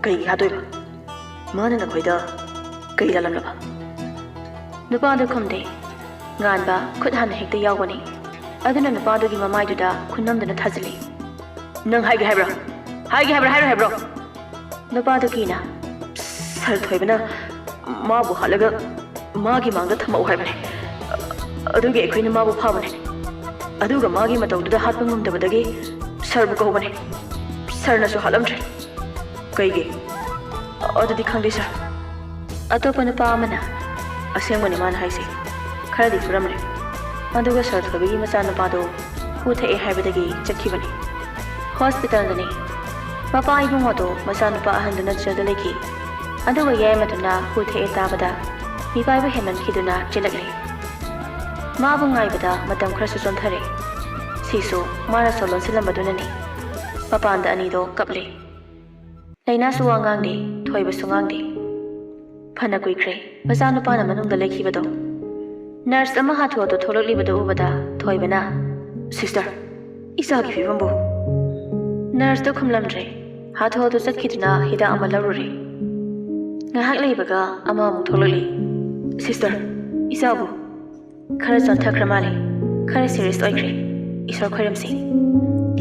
"ꯀꯩꯒꯤ ꯍꯥꯠꯇꯣꯏꯕ? ꯃꯥꯅ ꯅꯈꯣꯏꯗ ꯀꯩ ꯂꯥꯜꯂꯝꯂꯕ?" ꯅꯨꯄꯥꯗꯨ ꯈꯨꯝꯗꯦ꯫ ꯉꯥꯟꯕ ꯈꯨꯠ ꯍꯥꯟꯅ ꯍꯦꯛꯇ ꯌꯥꯎꯒꯅꯤ꯫ ꯑꯗꯨꯅ ꯅꯨꯄꯥꯗꯨꯒꯤ ꯃꯃꯥꯏꯗꯨꯗ ꯈꯨꯅꯝꯗꯨꯅ ꯊꯥꯖꯤꯜꯂꯤ꯫ "ꯅꯪ ꯍꯥꯏꯒꯦ ꯍꯥꯏꯕ꯭ꯔꯥ? ꯍꯥꯏꯒꯦ ꯍꯥꯏꯕ꯭ꯔꯥ ꯍꯥꯏꯔꯣꯏ ꯍꯥꯏꯕ꯭ꯔꯣ?" ꯅꯨꯄꯥꯗꯨ ꯀꯤꯅ "ꯁꯔ ꯊꯣꯏꯕꯅ ꯃꯥꯕꯨ ꯍꯥꯠꯂꯒ ꯃꯥꯒꯤ ꯃꯥꯡꯗ ꯊꯝꯃꯛꯎ ꯍꯥꯏꯕꯅꯦ꯫ ꯑꯗꯨꯒꯤ ꯑꯩꯈꯣꯏꯅ ꯃꯥꯕꯨ ꯐꯥꯕꯅꯦ꯫ ꯑꯗꯨꯒ ꯃꯥꯒꯤ ꯃꯇꯧꯗꯨꯗ ꯍꯥꯠꯄ ꯉꯝꯗꯕꯗꯒꯤ ꯁꯔꯕꯨ ꯀꯧꯕꯅꯦ꯫ ꯁꯔꯅꯁꯨ ꯍꯥꯠꯂꯝꯗ꯭ꯔꯦ꯫ ꯀꯩꯒꯤ? ꯑꯗꯨꯗꯤ ꯈꯪꯗꯦ ꯁꯔ." ꯑꯇꯣꯞꯄ ꯅꯨꯄꯥ ꯑꯃꯅ "ꯑꯁꯦꯡꯕꯅꯤ ꯃꯥꯅ ꯍꯥꯏꯁꯤ꯫ ꯈꯔꯗꯤ ꯐꯨꯔꯝꯂꯦ꯫ ꯑꯗꯨꯒ ꯁꯔ ꯊꯣꯏꯕꯒꯤ ꯃꯆꯥꯅꯨꯄꯥꯗꯣ ꯍꯨ ꯊꯛꯑꯦ ꯍꯥꯏꯕꯗꯒꯤ ꯆꯠꯈꯤꯕꯅꯤ꯫ ꯍꯣꯁꯄꯤꯇꯥꯜꯗꯅꯤ꯫ ꯃꯄꯥ ꯏꯕꯨꯡꯉꯣꯗꯣ ꯃꯆꯥꯅꯨꯄꯥ ꯑꯍꯟꯗꯨꯅ ꯖꯦꯜꯗ ꯂꯩꯈꯤ꯫ ꯑꯗꯨꯒ ꯌꯥꯏꯃꯗꯨꯅ ꯍꯨ ꯊꯛꯑꯦ ꯇꯥꯕꯗ ꯃꯤꯄꯥꯏꯕ ꯍꯦꯟꯃꯟꯈꯤꯗꯨꯅ ꯆꯦꯜꯂꯛꯂꯦ꯫ ꯃꯥꯕꯨ ꯉꯥꯏꯕꯗ ꯃꯇꯝ ꯈꯔꯁꯨ ꯆꯣꯟꯊꯔꯦ꯫ ꯁꯤꯁꯨ ꯃꯥꯅ ꯁꯣ ꯂꯣꯟꯁꯤꯜꯂꯝꯕꯗꯨꯅꯅꯤ꯫ ꯃꯄꯥꯟꯗ ꯑꯅꯤꯗꯣ ꯀꯞꯂꯦ꯫ ꯂꯩꯅꯥꯁꯨ ꯋꯥ ꯉꯥꯡꯗꯦ, ꯊꯣꯏꯕꯁꯨ ꯉꯥꯡꯗꯦ꯫ ꯐꯅ ꯀꯨꯏꯈ꯭ꯔꯦ ꯃꯆꯥꯅꯨꯄꯥꯅ ꯃꯅꯨꯡꯗ ꯂꯩꯈꯤꯕꯗꯣ꯫ ꯅꯔꯁ ꯑꯃ ꯍꯥꯊꯨ ꯍꯥꯊꯨ ꯊꯣꯛꯂꯛꯂꯤꯕꯗꯨ ꯎꯕꯗ ꯊꯣꯏꯕꯅ "ꯁꯤꯁꯇꯔ, ꯏꯆꯥꯒꯤ ꯐꯤꯕꯝꯕꯨ"꯫ ꯅꯔꯁꯇꯨ ꯈꯨꯝꯂꯝꯗ꯭ꯔꯦ꯫ ꯍꯥꯊꯨ ꯍꯥꯊꯨ ꯆꯠꯈꯤꯗꯨꯅ ꯍꯤꯗꯥꯛ ꯑꯃ ꯂꯧꯔꯨꯔꯦ꯫ ꯉꯥꯏꯍꯥꯛ ꯂꯩꯕꯒ ꯑꯃꯃꯨꯛ ꯊꯣꯛꯂꯛꯂꯤ꯫ "ꯁꯤꯁꯇꯔ, ꯏꯆꯥꯕꯨ"꯫ ꯈꯔ ꯆꯣꯟꯊꯈ꯭ꯔ ꯃꯥꯜꯂꯤ꯫ ꯈꯔ ꯁꯤꯔꯤꯌꯁ ꯑꯣꯏꯈ꯭ꯔꯦ꯫ ꯏꯁꯣꯔ ꯈꯣꯏꯔꯝꯁꯤ꯫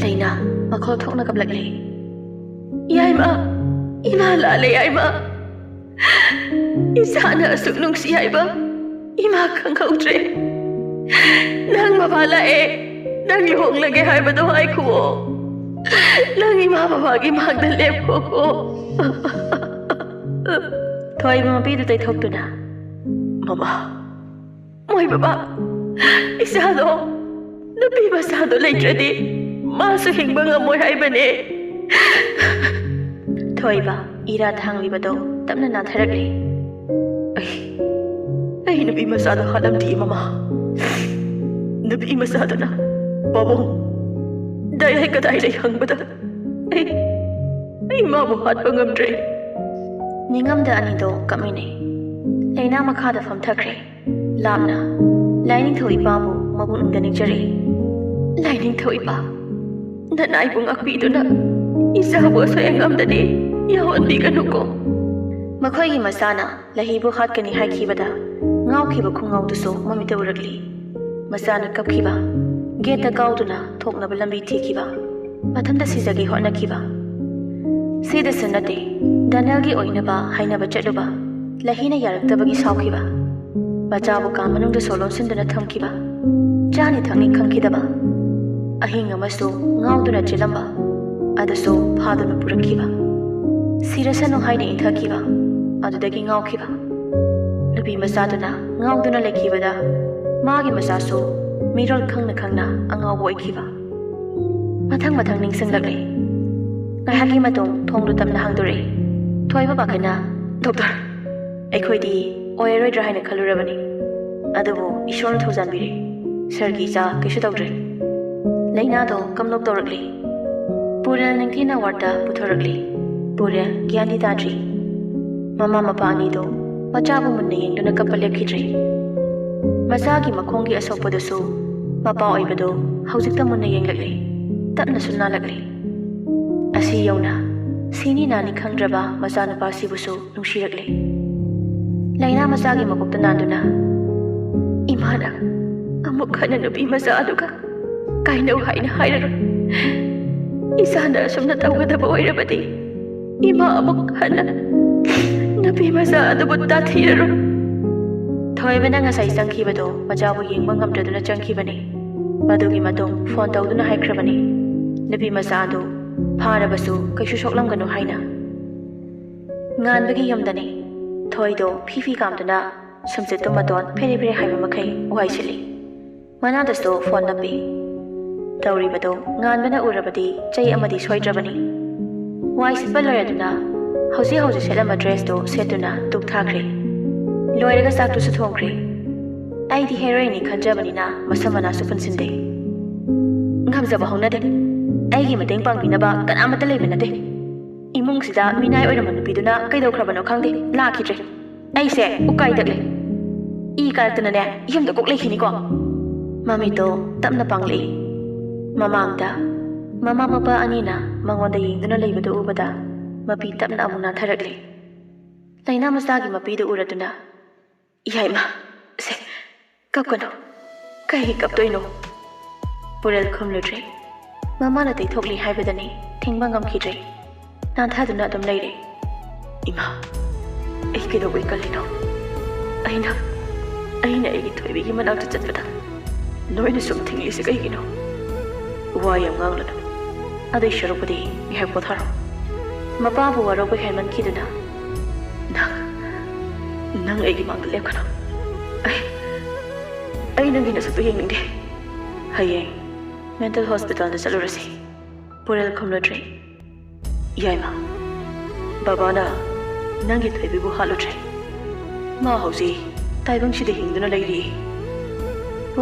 ꯂꯩꯅꯥ ꯃꯈꯣꯜ ꯊꯣꯛꯅ ꯀꯞꯂꯛꯂꯦ꯫ "ꯌꯥꯏꯃ, ꯏꯃꯥ ꯂꯥꯜꯂꯦ ꯌꯥꯏꯃ. ꯏꯆꯥꯅ ꯑꯁꯨꯛ ꯅꯨꯡꯁꯤ ꯍꯥꯏꯕ ꯏꯃꯥ ꯈꯪꯍꯧꯗ꯭ꯔꯦ. ꯅꯪ ꯕꯕꯥ ꯂꯥꯛꯑꯦ. ꯅꯪ ꯂꯨꯍꯣꯡꯂꯒꯦ ꯍꯥꯏꯕꯗꯣ ꯍꯥꯏꯈꯨꯑꯣ. ꯅꯪ ꯏꯃꯥ ꯕꯕꯥꯒꯤ ꯃꯥꯡꯗ ꯂꯦꯞꯈꯣꯀꯣ." ꯊꯣꯏꯕ ꯃꯄꯤꯗꯨ ꯇꯩꯊꯣꯛꯇꯨꯅ "ꯃꯃꯥ, ꯃꯣꯏ ꯕꯕꯥ, ꯏꯆꯥꯗꯣ ꯅꯨꯄꯤ ꯃꯆꯥꯗꯣ ꯂꯩꯇ꯭ꯔꯗꯤ ꯃꯥꯁꯨ ꯍꯤꯡꯕ ꯉꯝꯃꯣꯏ ꯍꯥꯏꯕꯅꯦ." ꯊꯣꯏꯕ ꯏꯔꯥ ꯊꯥꯡꯂꯤꯕꯗꯣ ꯇꯞꯅ ꯅꯥꯟꯊꯔꯛꯂꯤ꯫ ꯑꯩ ꯅꯨꯄꯤ ꯃꯆꯥꯗꯣ ꯍꯥꯠꯂꯝꯗꯤꯌꯦ ꯃꯃꯥ. ꯅꯨꯄꯤ ꯃꯆꯥꯗꯨꯅ ꯄꯥꯕꯨꯡ ꯗꯥꯏꯔꯦꯛ ꯀꯗꯥꯏꯗꯩ ꯍꯪꯕꯗ ꯑꯩ ꯃꯥꯕꯨ ꯍꯥꯠꯄ ꯉꯝꯗ꯭ꯔꯦ." ꯅꯤꯡꯉꯝꯗ ꯑꯅꯤꯗꯣ ꯀꯞꯃꯤꯟꯅꯩ꯫ ꯂꯩꯅꯥ ꯃꯈꯥꯗ ꯐꯝꯊꯈ꯭ꯔꯦ ꯂꯥꯞꯅ꯫ ꯂꯥꯏꯅꯤꯡꯊꯧ ꯏꯄꯥꯕꯨ ꯃꯕꯨꯛꯅꯤꯡꯗ ꯅꯤꯡꯖꯔꯤ꯫ "ꯂꯥꯏꯅꯤꯡꯊꯧ ꯏꯄꯥ, ꯅꯅꯥꯏꯕꯨ ꯉꯥꯛꯄꯤꯗꯨꯅ ꯏꯆꯥꯕꯨ ꯑꯁꯣꯏ ꯑꯉꯥꯝꯗꯗꯤ ꯌꯥꯎꯍꯟꯕꯤꯒꯅꯨꯀꯣ." ꯃꯈꯣꯏꯒꯤ ꯃꯆꯥꯅ ꯂꯩꯍꯤꯕꯨ ꯍꯥꯠꯀꯅꯤ ꯍꯥꯏꯈꯤꯕꯗ ꯉꯥꯎꯈꯤꯕ ꯈꯨꯡꯒꯥꯎꯗꯨꯁꯨ ꯃꯃꯤꯠꯇ ꯎꯔꯛꯂꯤ꯫ ꯃꯆꯥꯅ ꯀꯞꯈꯤꯕ, ꯒꯦꯠꯇ ꯀꯥꯎꯗꯨꯅ ꯊꯣꯛꯅꯕ ꯂꯝꯕꯤ ꯊꯤꯈꯤꯕ, ꯃꯊꯟꯇ ꯁꯤꯖꯒꯦ ꯍꯣꯠꯅꯈꯤꯕ꯫ ꯁꯤꯗꯁꯨ ꯅꯠꯇꯦ, ꯗꯅꯦꯜꯒꯤ ꯑꯣꯏꯅꯕ ꯍꯥꯏꯅꯕ ꯆꯠꯂꯨꯕ, ꯂꯩꯍꯤꯅ ꯌꯥꯔꯛꯇꯕꯒꯤ ꯁꯥꯎꯈꯤꯕ, ꯃꯆꯥꯕꯨ ꯀꯥ ꯃꯅꯨꯡꯗ ꯁꯣ ꯂꯣꯟꯁꯤꯟꯗꯨꯅ ꯊꯝꯈꯤꯕ, ꯆꯥꯅꯤ ꯊꯛꯅꯤ ꯈꯪꯈꯤꯗꯕ, ꯑꯍꯤꯡ ꯑꯃꯁꯨ ꯉꯥꯎꯗꯨꯅ ꯆꯦꯜꯂꯝꯕ, ꯑꯗꯨꯁꯨ ꯐꯥꯗꯨꯅ ꯄꯨꯔꯛꯈꯤꯕ, ꯁꯤꯔꯁꯅꯨ ꯍꯥꯏꯅ ꯏꯟꯊꯈꯤꯕ, ꯑꯗꯨꯗꯒꯤ ꯉꯥꯎꯈꯤꯕ, ꯅꯨꯄꯤ ꯃꯆꯥꯗꯨꯅ ꯉꯥꯎꯗꯨꯅ ꯂꯩꯈꯤꯕꯗ ꯃꯥꯒꯤ ꯃꯆꯥꯁꯨ ꯃꯤꯔꯣꯜ ꯈꯪꯅ ꯈꯪꯅ ꯑꯉꯥꯎꯕ ꯑꯣꯏꯈꯤꯕ꯫ ꯃꯊꯪ ꯃꯊꯪ ꯅꯤꯡꯁꯤꯡꯂꯛꯂꯦ꯫ ꯉꯥꯏꯍꯥꯛꯀꯤ ꯃꯇꯨꯡ ꯊꯣꯡꯗꯨ ꯇꯞꯅ ꯍꯥꯡꯗꯣꯔꯛꯏ꯫ ꯊꯣꯏꯕ ꯄꯥꯈꯠꯅ "ꯗꯣꯛꯇꯔ, ꯑꯩꯈꯣꯏꯗꯤ ꯑꯣꯏꯔꯔꯣꯏꯗ꯭ꯔꯥ ꯍꯥꯏꯅ ꯈꯜꯂꯨꯔꯕꯅꯤ. ꯑꯗꯨꯕꯨ ꯏꯁꯣꯔꯅ ꯊꯧꯖꯥꯟꯕꯤꯔꯦ. ꯁꯔꯒꯤ ꯏꯆꯥ ꯀꯩꯁꯨ ꯇꯧꯗ꯭ꯔꯦ." ꯂꯩꯅꯥꯗꯣ ꯀꯝꯂꯣꯛ ꯇꯧꯔꯛꯂꯤ꯫ ꯄꯨꯔꯦꯜ ꯅꯤꯡꯊꯤꯅ ꯋꯥꯔꯗꯇ ꯄꯨꯊꯣꯔꯛꯂꯤ꯫ ꯄꯨꯔꯦꯜ ꯒ꯭ꯌꯥꯟꯗꯤ ꯇꯥꯗ꯭ꯔꯤ꯫ ꯃꯃꯥ ꯃꯄꯥ ꯑꯅꯤꯗꯣ ꯃꯆꯥꯕꯨ ꯃꯨꯟꯅ ꯌꯦꯡꯗꯨꯅ ꯀꯞꯄ ꯂꯦꯞꯈꯤꯗ꯭ꯔꯦ꯫ ꯃꯆꯥꯒꯤ ꯃꯈꯣꯡꯒꯤ ꯑꯁꯣꯛꯄꯗꯨꯁꯨ ꯃꯄꯥ ꯑꯣꯏꯕꯗꯣ ꯍꯧꯖꯤꯛꯇ ꯃꯨꯟꯅ ꯌꯦꯡꯂꯛꯂꯤ꯫ ꯇꯞꯅꯁꯨ ꯅꯥꯜꯂꯛꯂꯤ꯫ ꯑꯁꯤ ꯌꯧꯅ ꯁꯤꯅꯤ ꯅꯥꯅꯤ ꯈꯪꯗ꯭ꯔꯕ ꯃꯆꯥꯅꯨꯄꯥꯁꯤꯕꯨꯁꯨ ꯅꯨꯡꯁꯤꯔꯛꯂꯤ꯫ ꯂꯩꯅꯥ ꯃꯆꯥꯒꯤ ꯃꯀꯣꯛꯇ ꯅꯥꯟꯗꯨꯅ "ꯏꯃꯥꯅ ꯑꯃꯨꯛ ꯍꯟꯅ ꯅꯨꯄꯤ ꯃꯆꯥ ꯑꯗꯨꯒ ꯀꯥꯏꯅꯧ ꯍꯥꯏꯅ ꯍꯥꯏꯔꯔꯣꯏ. ꯏꯆꯥꯅ ꯑꯁꯨꯝꯅ ꯇꯧꯒꯗꯕ ꯑꯣꯏꯔꯕꯗꯤ ꯏꯃꯥ ꯑꯃꯨꯛ ꯍꯟꯅ ꯅꯨꯄꯤ ꯃꯆꯥ ꯑꯗꯨꯕꯨ ꯇꯥꯊꯤꯔꯔꯣꯏ." ꯊꯣꯏꯕꯅ ꯉꯁꯥꯏ ꯆꯪꯈꯤꯕꯗꯣ ꯃꯆꯥꯕꯨ ꯌꯦꯡꯕ ꯉꯝꯗ꯭ꯔꯗꯨꯅ ꯆꯪꯈꯤꯕꯅꯤ꯫ ꯃꯗꯨꯒꯤ ꯃꯇꯨꯡ ꯐꯣꯟ ꯇꯧꯗꯨꯅ ꯍꯥꯏꯈ꯭ꯔꯕꯅꯤ ꯅꯨꯄꯤ ꯃꯆꯥ ꯑꯗꯨ ꯐꯥꯔꯕꯁꯨ ꯀꯩꯁꯨ ꯁꯣꯛꯂꯝꯒꯅꯨ ꯍꯥꯏꯅ꯫ ꯉꯥꯟꯕꯒꯤ ꯌꯨꯝꯗꯅꯤ꯫ ꯊꯣꯏꯗꯣ ꯐꯤ ꯀꯥꯝꯗꯨꯅ ꯁꯨꯝꯆꯤꯠꯇꯨ ꯃꯇꯣꯟ ꯐꯦꯔꯦ ꯐꯦꯔꯦ ꯍꯥꯏꯕ ꯃꯈꯩ ꯋꯥꯏ ꯁꯤꯠꯂꯤ꯫ ꯃꯅꯥꯗꯁꯨ ꯐꯣꯟ ꯅꯞꯄꯤ꯫ ꯇꯧꯔꯤꯕꯗꯣ ꯉꯥꯟꯕꯅ ꯎꯔꯕꯗꯤ ꯆꯩ ꯑꯃꯗꯤ ꯁꯣꯏꯗ꯭ꯔꯕꯅꯤ꯫ ꯋꯥꯏ ꯁꯤꯠꯄ ꯂꯣꯏꯔꯗꯨꯅ ꯍꯧꯖꯤꯛ ꯁꯦꯠꯂꯝꯕ ꯗ꯭ꯔꯦꯁꯇꯨ ꯁꯦꯠꯇꯨꯅ ꯇꯨꯛ ꯊꯥꯈ꯭ꯔꯦ꯫ ꯂꯣꯏꯔꯒ ꯆꯥꯛꯇꯨꯁꯨ ꯊꯣꯡꯈ꯭ꯔꯦ꯫ ꯑꯩꯗꯤ ꯍꯦꯔꯣꯏꯟꯅꯤ ꯈꯟꯖꯕꯅꯤꯅ ꯃꯁꯝ ꯃꯅꯥꯁꯨ ꯄꯨꯟꯁꯤꯟꯗꯦ꯫ ꯉꯝꯖꯕ ꯍꯧꯅꯗꯦ꯫ ꯑꯩꯒꯤ ꯃꯇꯦꯡ ꯄꯥꯡꯕꯤꯅꯕ ꯀꯅꯥꯃꯠꯇ ꯂꯩꯕ ꯅꯠꯇꯦ꯫ ꯏꯃꯨꯡꯁꯤꯗ ꯃꯤꯅꯥꯏ ꯑꯣꯏꯔꯝꯕ ꯅꯨꯄꯤꯗꯨꯅ ꯀꯩꯗꯧꯈ꯭ꯔꯕꯅꯣ ꯈꯪꯗꯦ ꯂꯥꯛꯈꯤꯗ꯭ꯔꯦ ꯑꯩꯁꯦ ꯎꯀꯥꯏ ꯇꯛꯂꯦ ꯏ ꯀꯥꯔꯛꯇꯅꯅꯦ ꯌꯨꯝꯗ ꯀꯣꯛ ꯂꯩꯈꯤꯅꯤꯀꯣ ꯃꯃꯤꯠꯇꯣ ꯇꯞꯅ ꯄꯥꯡꯂꯛꯏ ꯃꯃꯥꯡꯗ ꯃꯃꯥ ꯃꯄꯥ ꯑꯅꯤꯅ ꯃꯉꯣꯟꯗ ꯌꯦꯡꯗꯨꯅ ꯂꯩꯕꯗꯨ ꯎꯕꯗ ꯃꯄꯤ ꯇꯞꯅ ꯑꯃꯨꯛ ꯅꯥꯟꯊꯔꯛꯂꯤ ꯂꯩꯅꯥ ꯃꯆꯥꯒꯤ ꯃꯄꯤꯗꯨ ꯎꯔꯗꯨꯅ ꯏꯌꯥꯏꯃ ꯁꯦ ꯀꯞꯀꯅꯨ ꯀꯩꯒꯤ ꯀꯞꯇꯣꯏꯅꯣ ꯄꯨꯔꯦꯜ ꯈꯨꯝꯂꯨꯗ꯭ꯔꯦ ꯃꯃꯥꯅ ꯇꯩꯊꯣꯛꯂꯤ ꯍꯥꯏꯕꯗꯅꯤ ꯊꯤꯡꯕ ꯉꯝꯈꯤꯗ꯭ꯔꯦ ꯅꯥꯟꯊꯗꯨꯅ ꯑꯗꯨꯝ ꯂꯩꯔꯦ ꯏꯃꯥ ꯑꯩ ꯀꯩꯗꯧꯕꯩ ꯀꯜꯂꯤꯅꯣ ꯑꯩꯅ ꯑꯩꯒꯤ ꯊꯣꯏꯕꯤꯒꯤ ꯃꯅꯥꯛꯇ ꯆꯠꯄꯗ ꯅꯣꯏꯅ ꯁꯨꯝ ꯊꯤꯡꯂꯤꯁꯦ ꯀꯩꯒꯤꯅꯣ ꯋꯥ ꯌꯥꯝ ꯉꯥꯡꯂꯅꯨ ꯑꯗꯨꯏ ꯁꯔꯨꯛꯄꯨꯗꯤ ꯉꯥꯏꯍꯥꯛ ꯄꯣꯊꯥꯔꯣ ꯃꯄꯥꯕꯨ ꯋꯥꯔꯧꯕ ꯍꯦꯟꯃꯟꯈꯤꯗꯨꯅ ꯅꯪ ꯑꯩꯒꯤ ꯃꯥꯡꯗ ꯂꯦꯞꯀꯅꯨ ꯑꯩ ꯅꯪꯒꯤ ꯅꯁꯛꯇꯣ ꯌꯦꯡꯅꯤꯡꯗꯦ ꯍꯌꯦꯡ ꯃꯦꯟꯇꯦꯜ ꯍꯣꯁꯄꯤꯇꯥꯜꯗ ꯆꯠꯂꯨꯔꯁꯤ ꯄꯨꯔꯦꯜ ꯈꯨꯝꯂꯨꯗ꯭ꯔꯦ ꯌꯥꯏꯃ ꯕꯕꯥꯅ ꯅꯪꯒꯤ ꯊꯣꯏꯕꯤꯕꯨ ꯍꯥꯠꯂꯨꯗ꯭ꯔꯦ ꯃꯥ ꯍꯧꯖꯤꯛ ꯇꯥꯏꯕꯪꯁꯤꯗ ꯍꯤꯡꯗꯨꯅ ꯂꯩꯔꯤ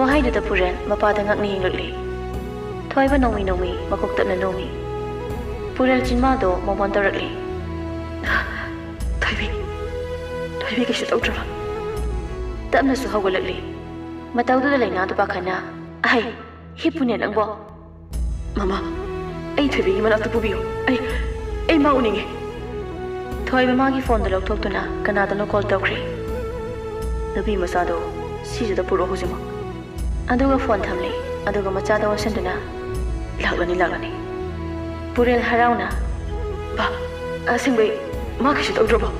ꯋꯥꯍꯩꯗꯨꯗ ꯄꯨꯔꯦꯜ ꯃꯄꯥꯗ ꯉꯛꯅ ꯌꯦꯡꯂꯛꯂꯤ ꯊꯣꯏꯕ ꯅꯣꯡꯃꯤ ꯅꯣꯡꯃꯤ ꯃꯀꯣꯛ ꯇꯞꯅ ꯅꯣꯝꯃꯤ ꯄꯨꯔꯦꯜ ꯆꯤꯟꯃꯥꯗꯣ ꯃꯣꯃꯣꯟ ꯇꯧꯔꯛꯂꯤ ꯊꯣꯏꯕꯤ ꯀꯩꯁꯨ ꯇꯧꯗ꯭ꯔꯕ ꯇꯞꯅꯁꯨ ꯍꯧꯒꯠꯂꯛꯂꯤ ꯃꯇꯧꯗꯨꯗ ꯂꯩꯅꯥꯗꯨ ꯄꯥꯈꯠꯅ ꯑꯍꯩ ꯍꯤꯞꯄꯨꯅꯦ ꯅꯪꯕꯣ ꯃꯃꯥ ꯑꯩ ꯊꯣꯏꯕꯤꯒꯤ ꯃꯅꯥꯛꯇ ꯄꯨꯕꯤꯌꯨ ꯑꯩ ꯃꯥ ꯎꯅꯤꯡꯉꯦ ꯊꯣꯏꯕ ꯃꯥꯒꯤ ꯐꯣꯟꯗ ꯂꯧꯊꯣꯛꯇꯨꯅ ꯀꯅꯥꯗꯅꯣ ꯀꯣꯜ ꯇꯧꯈ꯭ꯔꯦ ꯅꯨꯄꯤ ꯃꯆꯥꯗꯣ ꯁꯤꯁꯤꯗ ꯄꯨꯔꯛꯑꯣ ꯍꯧꯖꯤꯛꯃꯛ ꯑꯗꯨꯒ ꯐꯣꯟ ꯊꯝꯂꯤ ꯑꯗꯨꯒ ꯃꯆꯥꯗ ꯑꯣꯟꯁꯤꯟꯗꯨꯅ ꯂꯥꯛꯂꯅꯤ ꯄꯨꯔꯦꯜ ꯍꯔꯥꯎꯅ ꯕꯥ ꯑꯁꯦꯡꯕꯩ ꯃꯥ ꯀꯩꯁꯨ ꯇꯧꯗ꯭ꯔꯕꯣ